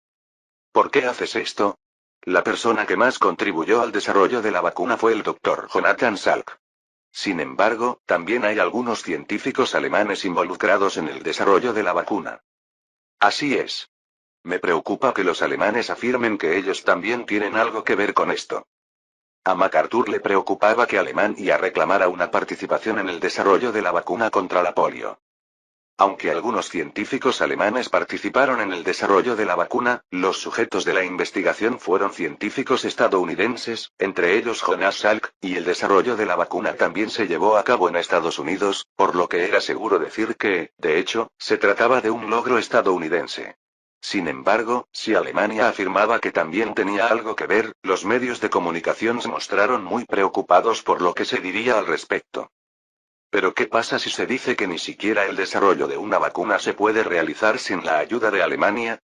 ¿Por qué haces esto? La persona que más contribuyó al desarrollo de la vacuna fue el Dr. Jonathan Salk. Sin embargo, también hay algunos científicos alemanes involucrados en el desarrollo de la vacuna. Así es. Me preocupa que los alemanes afirmen que ellos también tienen algo que ver con esto. A MacArthur le preocupaba que Alemania reclamara una participación en el desarrollo de la vacuna contra la polio. Aunque algunos científicos alemanes participaron en el desarrollo de la vacuna, los sujetos de la investigación fueron científicos estadounidenses, entre ellos Jonas Salk, y el desarrollo de la vacuna también se llevó a cabo en Estados Unidos, por lo que era seguro decir que, de hecho, se trataba de un logro estadounidense. Sin embargo, si Alemania afirmaba que también tenía algo que ver, los medios de comunicación se mostraron muy preocupados por lo que se diría al respecto. Pero ¿qué pasa si se dice que ni siquiera el desarrollo de una vacuna se puede realizar sin la ayuda de Alemania?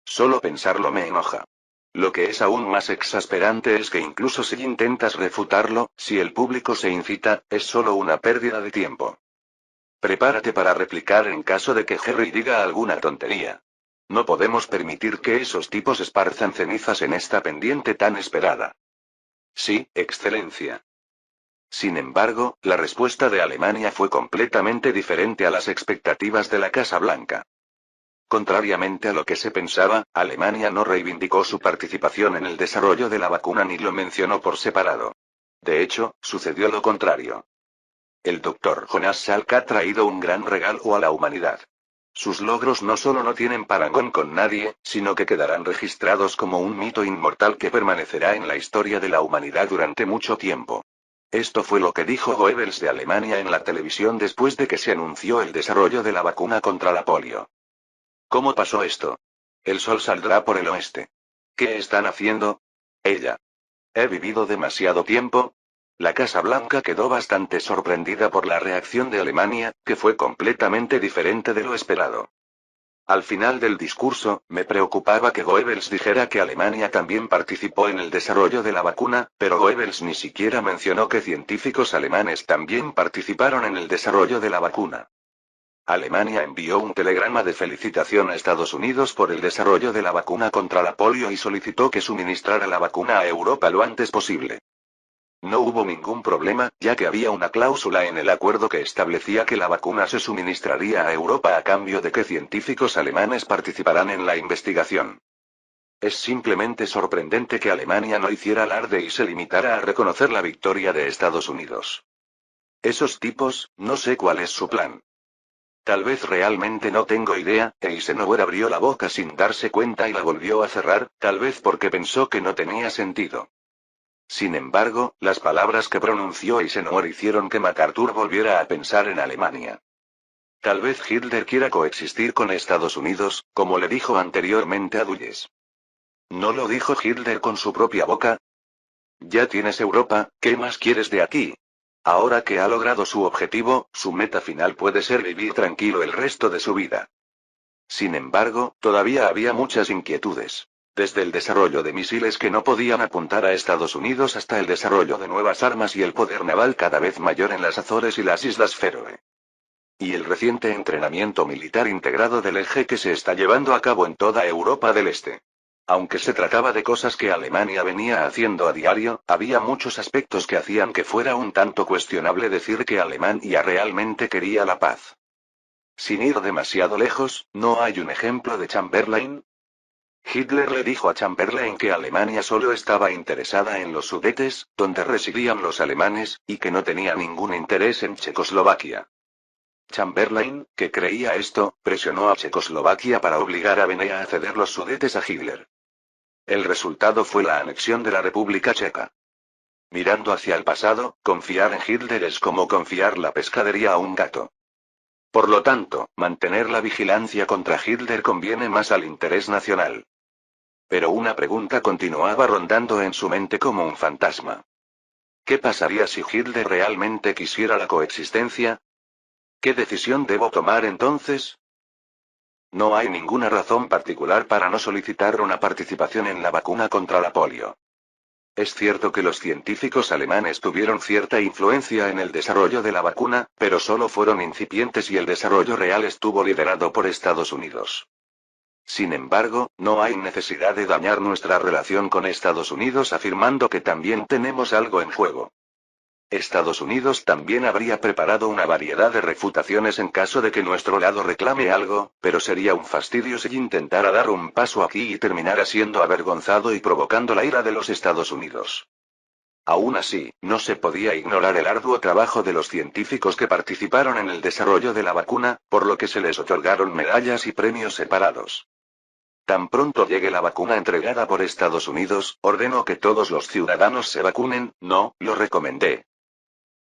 Solo pensarlo me enoja. Lo que es aún más exasperante es que incluso si intentas refutarlo, si el público se incita, es solo una pérdida de tiempo. Prepárate para replicar en caso de que Harry diga alguna tontería. No podemos permitir que esos tipos esparzan cenizas en esta pendiente tan esperada. Sí, Excelencia. Sin embargo, la respuesta de Alemania fue completamente diferente a las expectativas de la Casa Blanca. Contrariamente a lo que se pensaba, Alemania no reivindicó su participación en el desarrollo de la vacuna ni lo mencionó por separado. De hecho, sucedió lo contrario. El Dr. Jonas Salk ha traído un gran regalo a la humanidad. Sus logros no solo no tienen parangón con nadie, sino que quedarán registrados como un mito inmortal que permanecerá en la historia de la humanidad durante mucho tiempo. Esto fue lo que dijo Goebbels de Alemania en la televisión después de que se anunció el desarrollo de la vacuna contra la polio. ¿Cómo pasó esto? El sol saldrá por el oeste. ¿Qué están haciendo? Ella. ¿He vivido demasiado tiempo? La Casa Blanca quedó bastante sorprendida por la reacción de Alemania, que fue completamente diferente de lo esperado. Al final del discurso, me preocupaba que Goebbels dijera que Alemania también participó en el desarrollo de la vacuna, pero Goebbels ni siquiera mencionó que científicos alemanes también participaron en el desarrollo de la vacuna. Alemania envió un telegrama de felicitación a Estados Unidos por el desarrollo de la vacuna contra la polio y solicitó que suministrara la vacuna a Europa lo antes posible. No hubo ningún problema, ya que había una cláusula en el acuerdo que establecía que la vacuna se suministraría a Europa a cambio de que científicos alemanes participarán en la investigación. Es simplemente sorprendente que Alemania no hiciera alarde y se limitara a reconocer la victoria de Estados Unidos. Esos tipos, no sé cuál es su plan. Tal vez realmente no tengo idea, Eisenhower abrió la boca sin darse cuenta y la volvió a cerrar, tal vez porque pensó que no tenía sentido. Sin embargo, las palabras que pronunció Eisenhower hicieron que MacArthur volviera a pensar en Alemania. Tal vez Hitler quiera coexistir con Estados Unidos, como le dijo anteriormente a Dulles. ¿No lo dijo Hitler con su propia boca? Ya tienes Europa, ¿qué más quieres de aquí? Ahora que ha logrado su objetivo, su meta final puede ser vivir tranquilo el resto de su vida. Sin embargo, todavía había muchas inquietudes. Desde el desarrollo de misiles que no podían apuntar a Estados Unidos hasta el desarrollo de nuevas armas y el poder naval cada vez mayor en las Azores y las Islas Feroe. Y el reciente entrenamiento militar integrado del eje que se está llevando a cabo en toda Europa del Este. Aunque se trataba de cosas que Alemania venía haciendo a diario, había muchos aspectos que hacían que fuera un tanto cuestionable decir que Alemania realmente quería la paz. Sin ir demasiado lejos, ¿no hay un ejemplo de Chamberlain? Hitler le dijo a Chamberlain que Alemania solo estaba interesada en los Sudetes, donde residían los alemanes, y que no tenía ningún interés en Checoslovaquia. Chamberlain, que creía esto, presionó a Checoslovaquia para obligar a Benea a ceder los Sudetes a Hitler. El resultado fue la anexión de la República Checa. Mirando hacia el pasado, confiar en Hitler es como confiar la pescadería a un gato. Por lo tanto, mantener la vigilancia contra Hitler conviene más al interés nacional. Pero una pregunta continuaba rondando en su mente como un fantasma. ¿Qué pasaría si Hitler realmente quisiera la coexistencia? ¿Qué decisión debo tomar entonces? No hay ninguna razón particular para no solicitar una participación en la vacuna contra la polio. Es cierto que los científicos alemanes tuvieron cierta influencia en el desarrollo de la vacuna, pero solo fueron incipientes y el desarrollo real estuvo liderado por Estados Unidos. Sin embargo, no hay necesidad de dañar nuestra relación con Estados Unidos afirmando que también tenemos algo en juego. Estados Unidos también habría preparado una variedad de refutaciones en caso de que nuestro lado reclame algo, pero sería un fastidio si intentara dar un paso aquí y terminara siendo avergonzado y provocando la ira de los Estados Unidos. Aún así, no se podía ignorar el arduo trabajo de los científicos que participaron en el desarrollo de la vacuna, por lo que se les otorgaron medallas y premios separados. Tan pronto llegue la vacuna entregada por Estados Unidos, ordeno que todos los ciudadanos se vacunen, no, lo recomendé.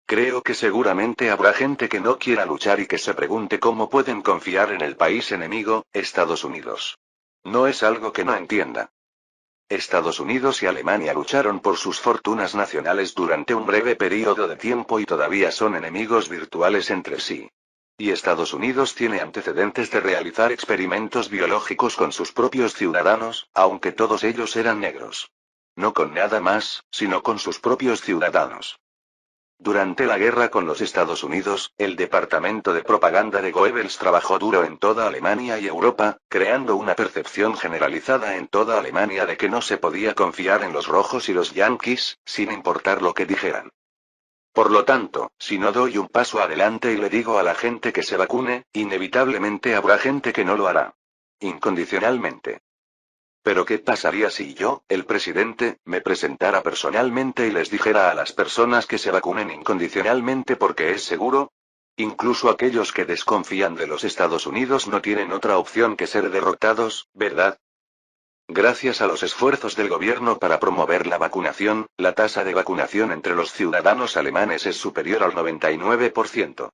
Creo que seguramente habrá gente que no quiera luchar y que se pregunte cómo pueden confiar en el país enemigo, Estados Unidos. No es algo que no entienda. Estados Unidos y Alemania lucharon por sus fortunas nacionales durante un breve periodo de tiempo y todavía son enemigos virtuales entre sí. Y Estados Unidos tiene antecedentes de realizar experimentos biológicos con sus propios ciudadanos, aunque todos ellos eran negros. No con nada más, sino con sus propios ciudadanos. Durante la guerra con los Estados Unidos, el departamento de propaganda de Goebbels trabajó duro en toda Alemania y Europa, creando una percepción generalizada en toda Alemania de que no se podía confiar en los rojos y los yanquis, sin importar lo que dijeran. Por lo tanto, si no doy un paso adelante y le digo a la gente que se vacune, inevitablemente habrá gente que no lo hará. Incondicionalmente. Pero ¿qué pasaría si yo, el presidente, me presentara personalmente y les dijera a las personas que se vacunen incondicionalmente porque es seguro? Incluso aquellos que desconfían de los Estados Unidos no tienen otra opción que ser derrotados, ¿verdad? Gracias a los esfuerzos del gobierno para promover la vacunación, la tasa de vacunación entre los ciudadanos alemanes es superior al 99%.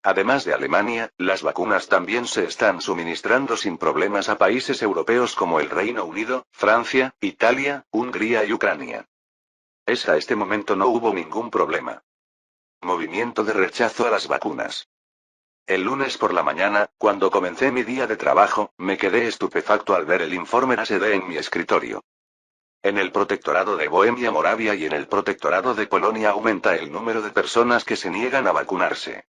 Además de Alemania, las vacunas también se están suministrando sin problemas a países europeos como el Reino Unido, Francia, Italia, Hungría y Ucrania. Hasta este momento no hubo ningún problema. Movimiento de rechazo a las vacunas. El lunes por la mañana, cuando comencé mi día de trabajo, me quedé estupefacto al ver el informe ASD en mi escritorio. En el protectorado de Bohemia-Moravia y en el protectorado de Polonia aumenta el número de personas que se niegan a vacunarse.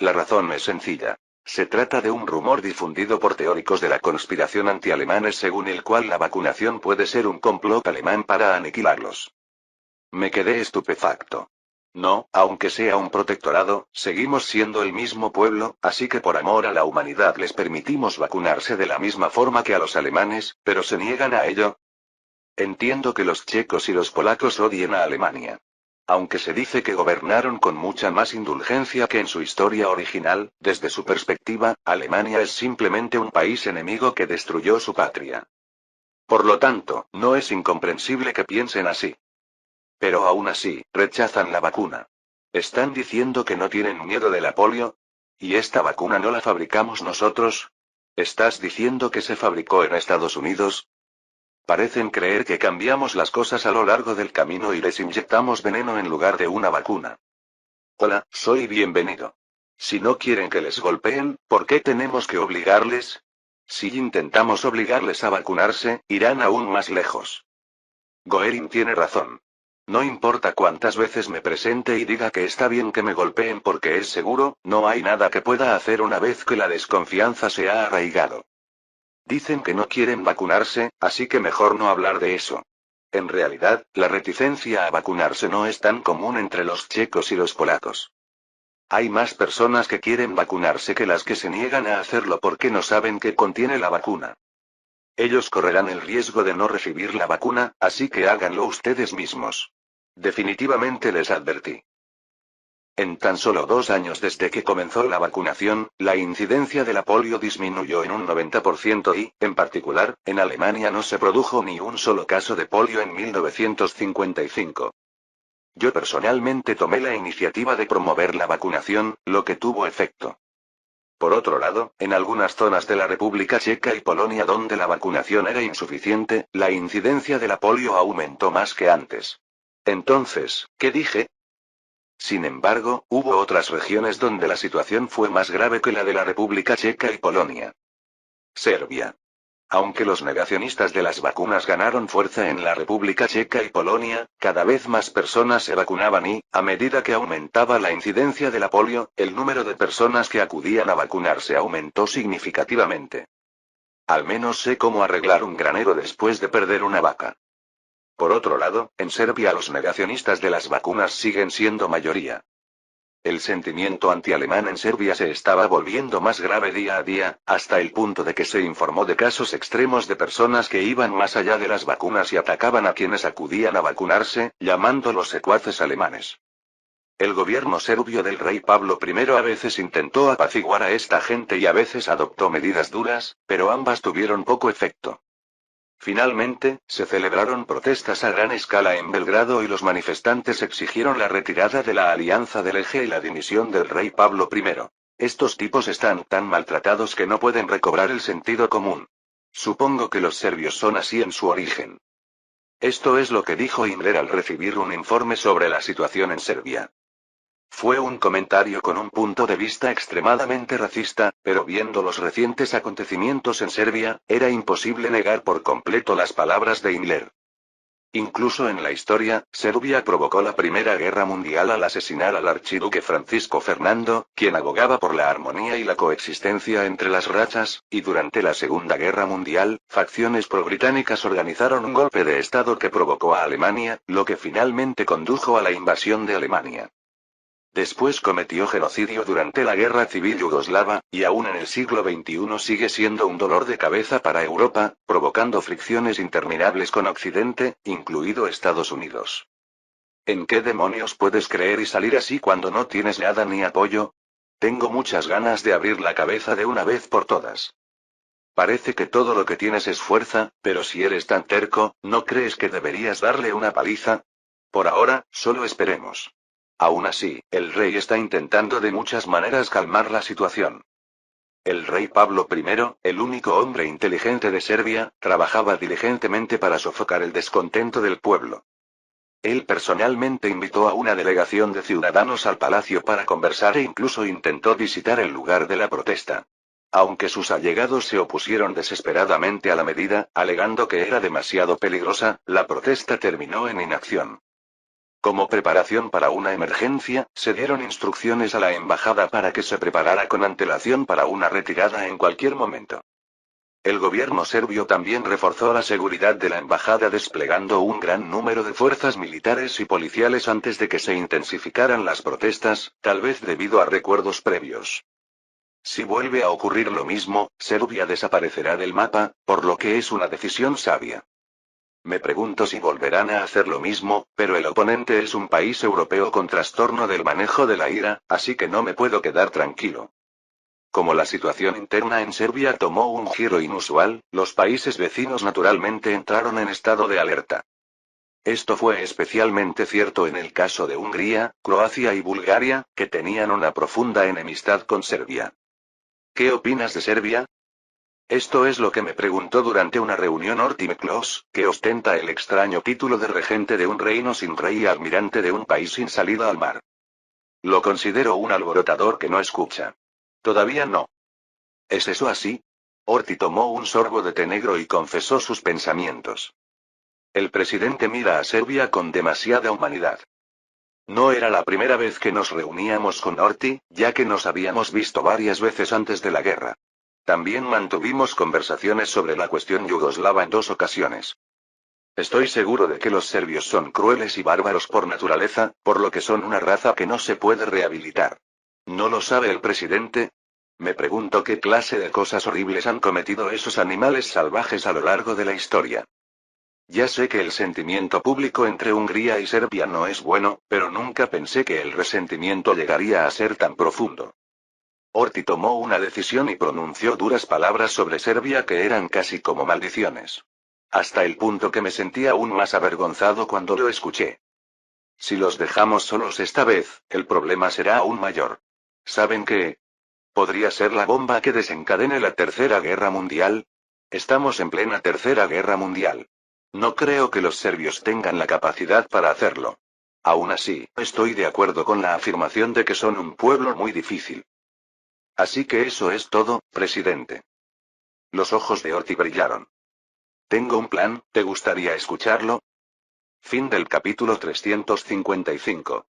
La razón es sencilla. Se trata de un rumor difundido por teóricos de la conspiración anti-alemanes según el cual la vacunación puede ser un complot alemán para aniquilarlos. Me quedé estupefacto. No, aunque sea un protectorado, seguimos siendo el mismo pueblo, así que por amor a la humanidad les permitimos vacunarse de la misma forma que a los alemanes, pero se niegan a ello. Entiendo que los checos y los polacos odien a Alemania. Aunque se dice que gobernaron con mucha más indulgencia que en su historia original, desde su perspectiva, Alemania es simplemente un país enemigo que destruyó su patria. Por lo tanto, no es incomprensible que piensen así. Pero aún así, rechazan la vacuna. ¿Están diciendo que no tienen miedo de la polio? ¿Y esta vacuna no la fabricamos nosotros? ¿Estás diciendo que se fabricó en Estados Unidos? Parecen creer que cambiamos las cosas a lo largo del camino y les inyectamos veneno en lugar de una vacuna. Hola, soy bienvenido. Si no quieren que les golpeen, ¿por qué tenemos que obligarles? Si intentamos obligarles a vacunarse, irán aún más lejos. Goering tiene razón. No importa cuántas veces me presente y diga que está bien que me golpeen porque es seguro, no hay nada que pueda hacer una vez que la desconfianza se ha arraigado. Dicen que no quieren vacunarse, así que mejor no hablar de eso. En realidad, la reticencia a vacunarse no es tan común entre los checos y los polacos. Hay más personas que quieren vacunarse que las que se niegan a hacerlo porque no saben qué contiene la vacuna. Ellos correrán el riesgo de no recibir la vacuna, así que háganlo ustedes mismos. Definitivamente les advertí. En tan solo 2 años desde que comenzó la vacunación, la incidencia de la polio disminuyó en un 90% y, en particular, en Alemania no se produjo ni un solo caso de polio en 1955. Yo personalmente tomé la iniciativa de promover la vacunación, lo que tuvo efecto. Por otro lado, en algunas zonas de la República Checa y Polonia donde la vacunación era insuficiente, la incidencia de la polio aumentó más que antes. Entonces, ¿qué dije? Sin embargo, hubo otras regiones donde la situación fue más grave que la de la República Checa y Polonia. Serbia. Aunque los negacionistas de las vacunas ganaron fuerza en la República Checa y Polonia, cada vez más personas se vacunaban y, a medida que aumentaba la incidencia de la polio, el número de personas que acudían a vacunarse aumentó significativamente. Al menos sé cómo arreglar un granero después de perder una vaca. Por otro lado, en Serbia los negacionistas de las vacunas siguen siendo mayoría. El sentimiento antialemán en Serbia se estaba volviendo más grave día a día, hasta el punto de que se informó de casos extremos de personas que iban más allá de las vacunas y atacaban a quienes acudían a vacunarse, llamándolos secuaces alemanes. El gobierno serbio del rey Pablo I a veces intentó apaciguar a esta gente y a veces adoptó medidas duras, pero ambas tuvieron poco efecto. Finalmente, se celebraron protestas a gran escala en Belgrado y los manifestantes exigieron la retirada de la Alianza del Eje y la dimisión del rey Pablo I. Estos tipos están tan maltratados que no pueden recobrar el sentido común. Supongo que los serbios son así en su origen. Esto es lo que dijo Himmler al recibir un informe sobre la situación en Serbia. Fue un comentario con un punto de vista extremadamente racista, pero viendo los recientes acontecimientos en Serbia, era imposible negar por completo las palabras de Himmler. Incluso en la historia, Serbia provocó la Primera Guerra Mundial al asesinar al archiduque Francisco Fernando, quien abogaba por la armonía y la coexistencia entre las razas, y durante la Segunda Guerra Mundial, facciones pro-británicas organizaron un golpe de Estado que provocó a Alemania, lo que finalmente condujo a la invasión de Alemania. Después cometió genocidio durante la Guerra Civil Yugoslava, y aún en el siglo XXI sigue siendo un dolor de cabeza para Europa, provocando fricciones interminables con Occidente, incluido Estados Unidos. ¿En qué demonios puedes creer y salir así cuando no tienes nada ni apoyo? Tengo muchas ganas de abrir la cabeza de una vez por todas. Parece que todo lo que tienes es fuerza, pero si eres tan terco, ¿no crees que deberías darle una paliza? Por ahora, solo esperemos. Aún así, el rey está intentando de muchas maneras calmar la situación. El rey Pablo I, el único hombre inteligente de Serbia, trabajaba diligentemente para sofocar el descontento del pueblo. Él personalmente invitó a una delegación de ciudadanos al palacio para conversar e incluso intentó visitar el lugar de la protesta. Aunque sus allegados se opusieron desesperadamente a la medida, alegando que era demasiado peligrosa, la protesta terminó en inacción. Como preparación para una emergencia, se dieron instrucciones a la embajada para que se preparara con antelación para una retirada en cualquier momento. El gobierno serbio también reforzó la seguridad de la embajada desplegando un gran número de fuerzas militares y policiales antes de que se intensificaran las protestas, tal vez debido a recuerdos previos. Si vuelve a ocurrir lo mismo, Serbia desaparecerá del mapa, por lo que es una decisión sabia. Me pregunto si volverán a hacer lo mismo, pero el oponente es un país europeo con trastorno del manejo de la ira, así que no me puedo quedar tranquilo. Como la situación interna en Serbia tomó un giro inusual, los países vecinos naturalmente entraron en estado de alerta. Esto fue especialmente cierto en el caso de Hungría, Croacia y Bulgaria, que tenían una profunda enemistad con Serbia. ¿Qué opinas de Serbia? Esto es lo que me preguntó durante una reunión Horthy Miklos, que ostenta el extraño título de regente de un reino sin rey y almirante de un país sin salida al mar. Lo considero un alborotador que no escucha. Todavía no. ¿Es eso así? Horthy tomó un sorbo de té negro y confesó sus pensamientos. El presidente mira a Serbia con demasiada humanidad. No era la primera vez que nos reuníamos con Horthy, ya que nos habíamos visto varias veces antes de la guerra. También mantuvimos conversaciones sobre la cuestión yugoslava en 2 ocasiones. Estoy seguro de que los serbios son crueles y bárbaros por naturaleza, por lo que son una raza que no se puede rehabilitar. ¿No lo sabe el presidente? Me pregunto qué clase de cosas horribles han cometido esos animales salvajes a lo largo de la historia. Ya sé que el sentimiento público entre Hungría y Serbia no es bueno, pero nunca pensé que el resentimiento llegaría a ser tan profundo. Horthy tomó una decisión y pronunció duras palabras sobre Serbia que eran casi como maldiciones. Hasta el punto que me sentí aún más avergonzado cuando lo escuché. Si los dejamos solos esta vez, el problema será aún mayor. ¿Saben qué? ¿Podría ser la bomba que desencadene la Tercera Guerra Mundial? Estamos en plena Tercera Guerra Mundial. No creo que los serbios tengan la capacidad para hacerlo. Aún así, estoy de acuerdo con la afirmación de que son un pueblo muy difícil. Así que eso es todo, presidente. Los ojos de Horthy brillaron. Tengo un plan, ¿te gustaría escucharlo? Fin del capítulo 355.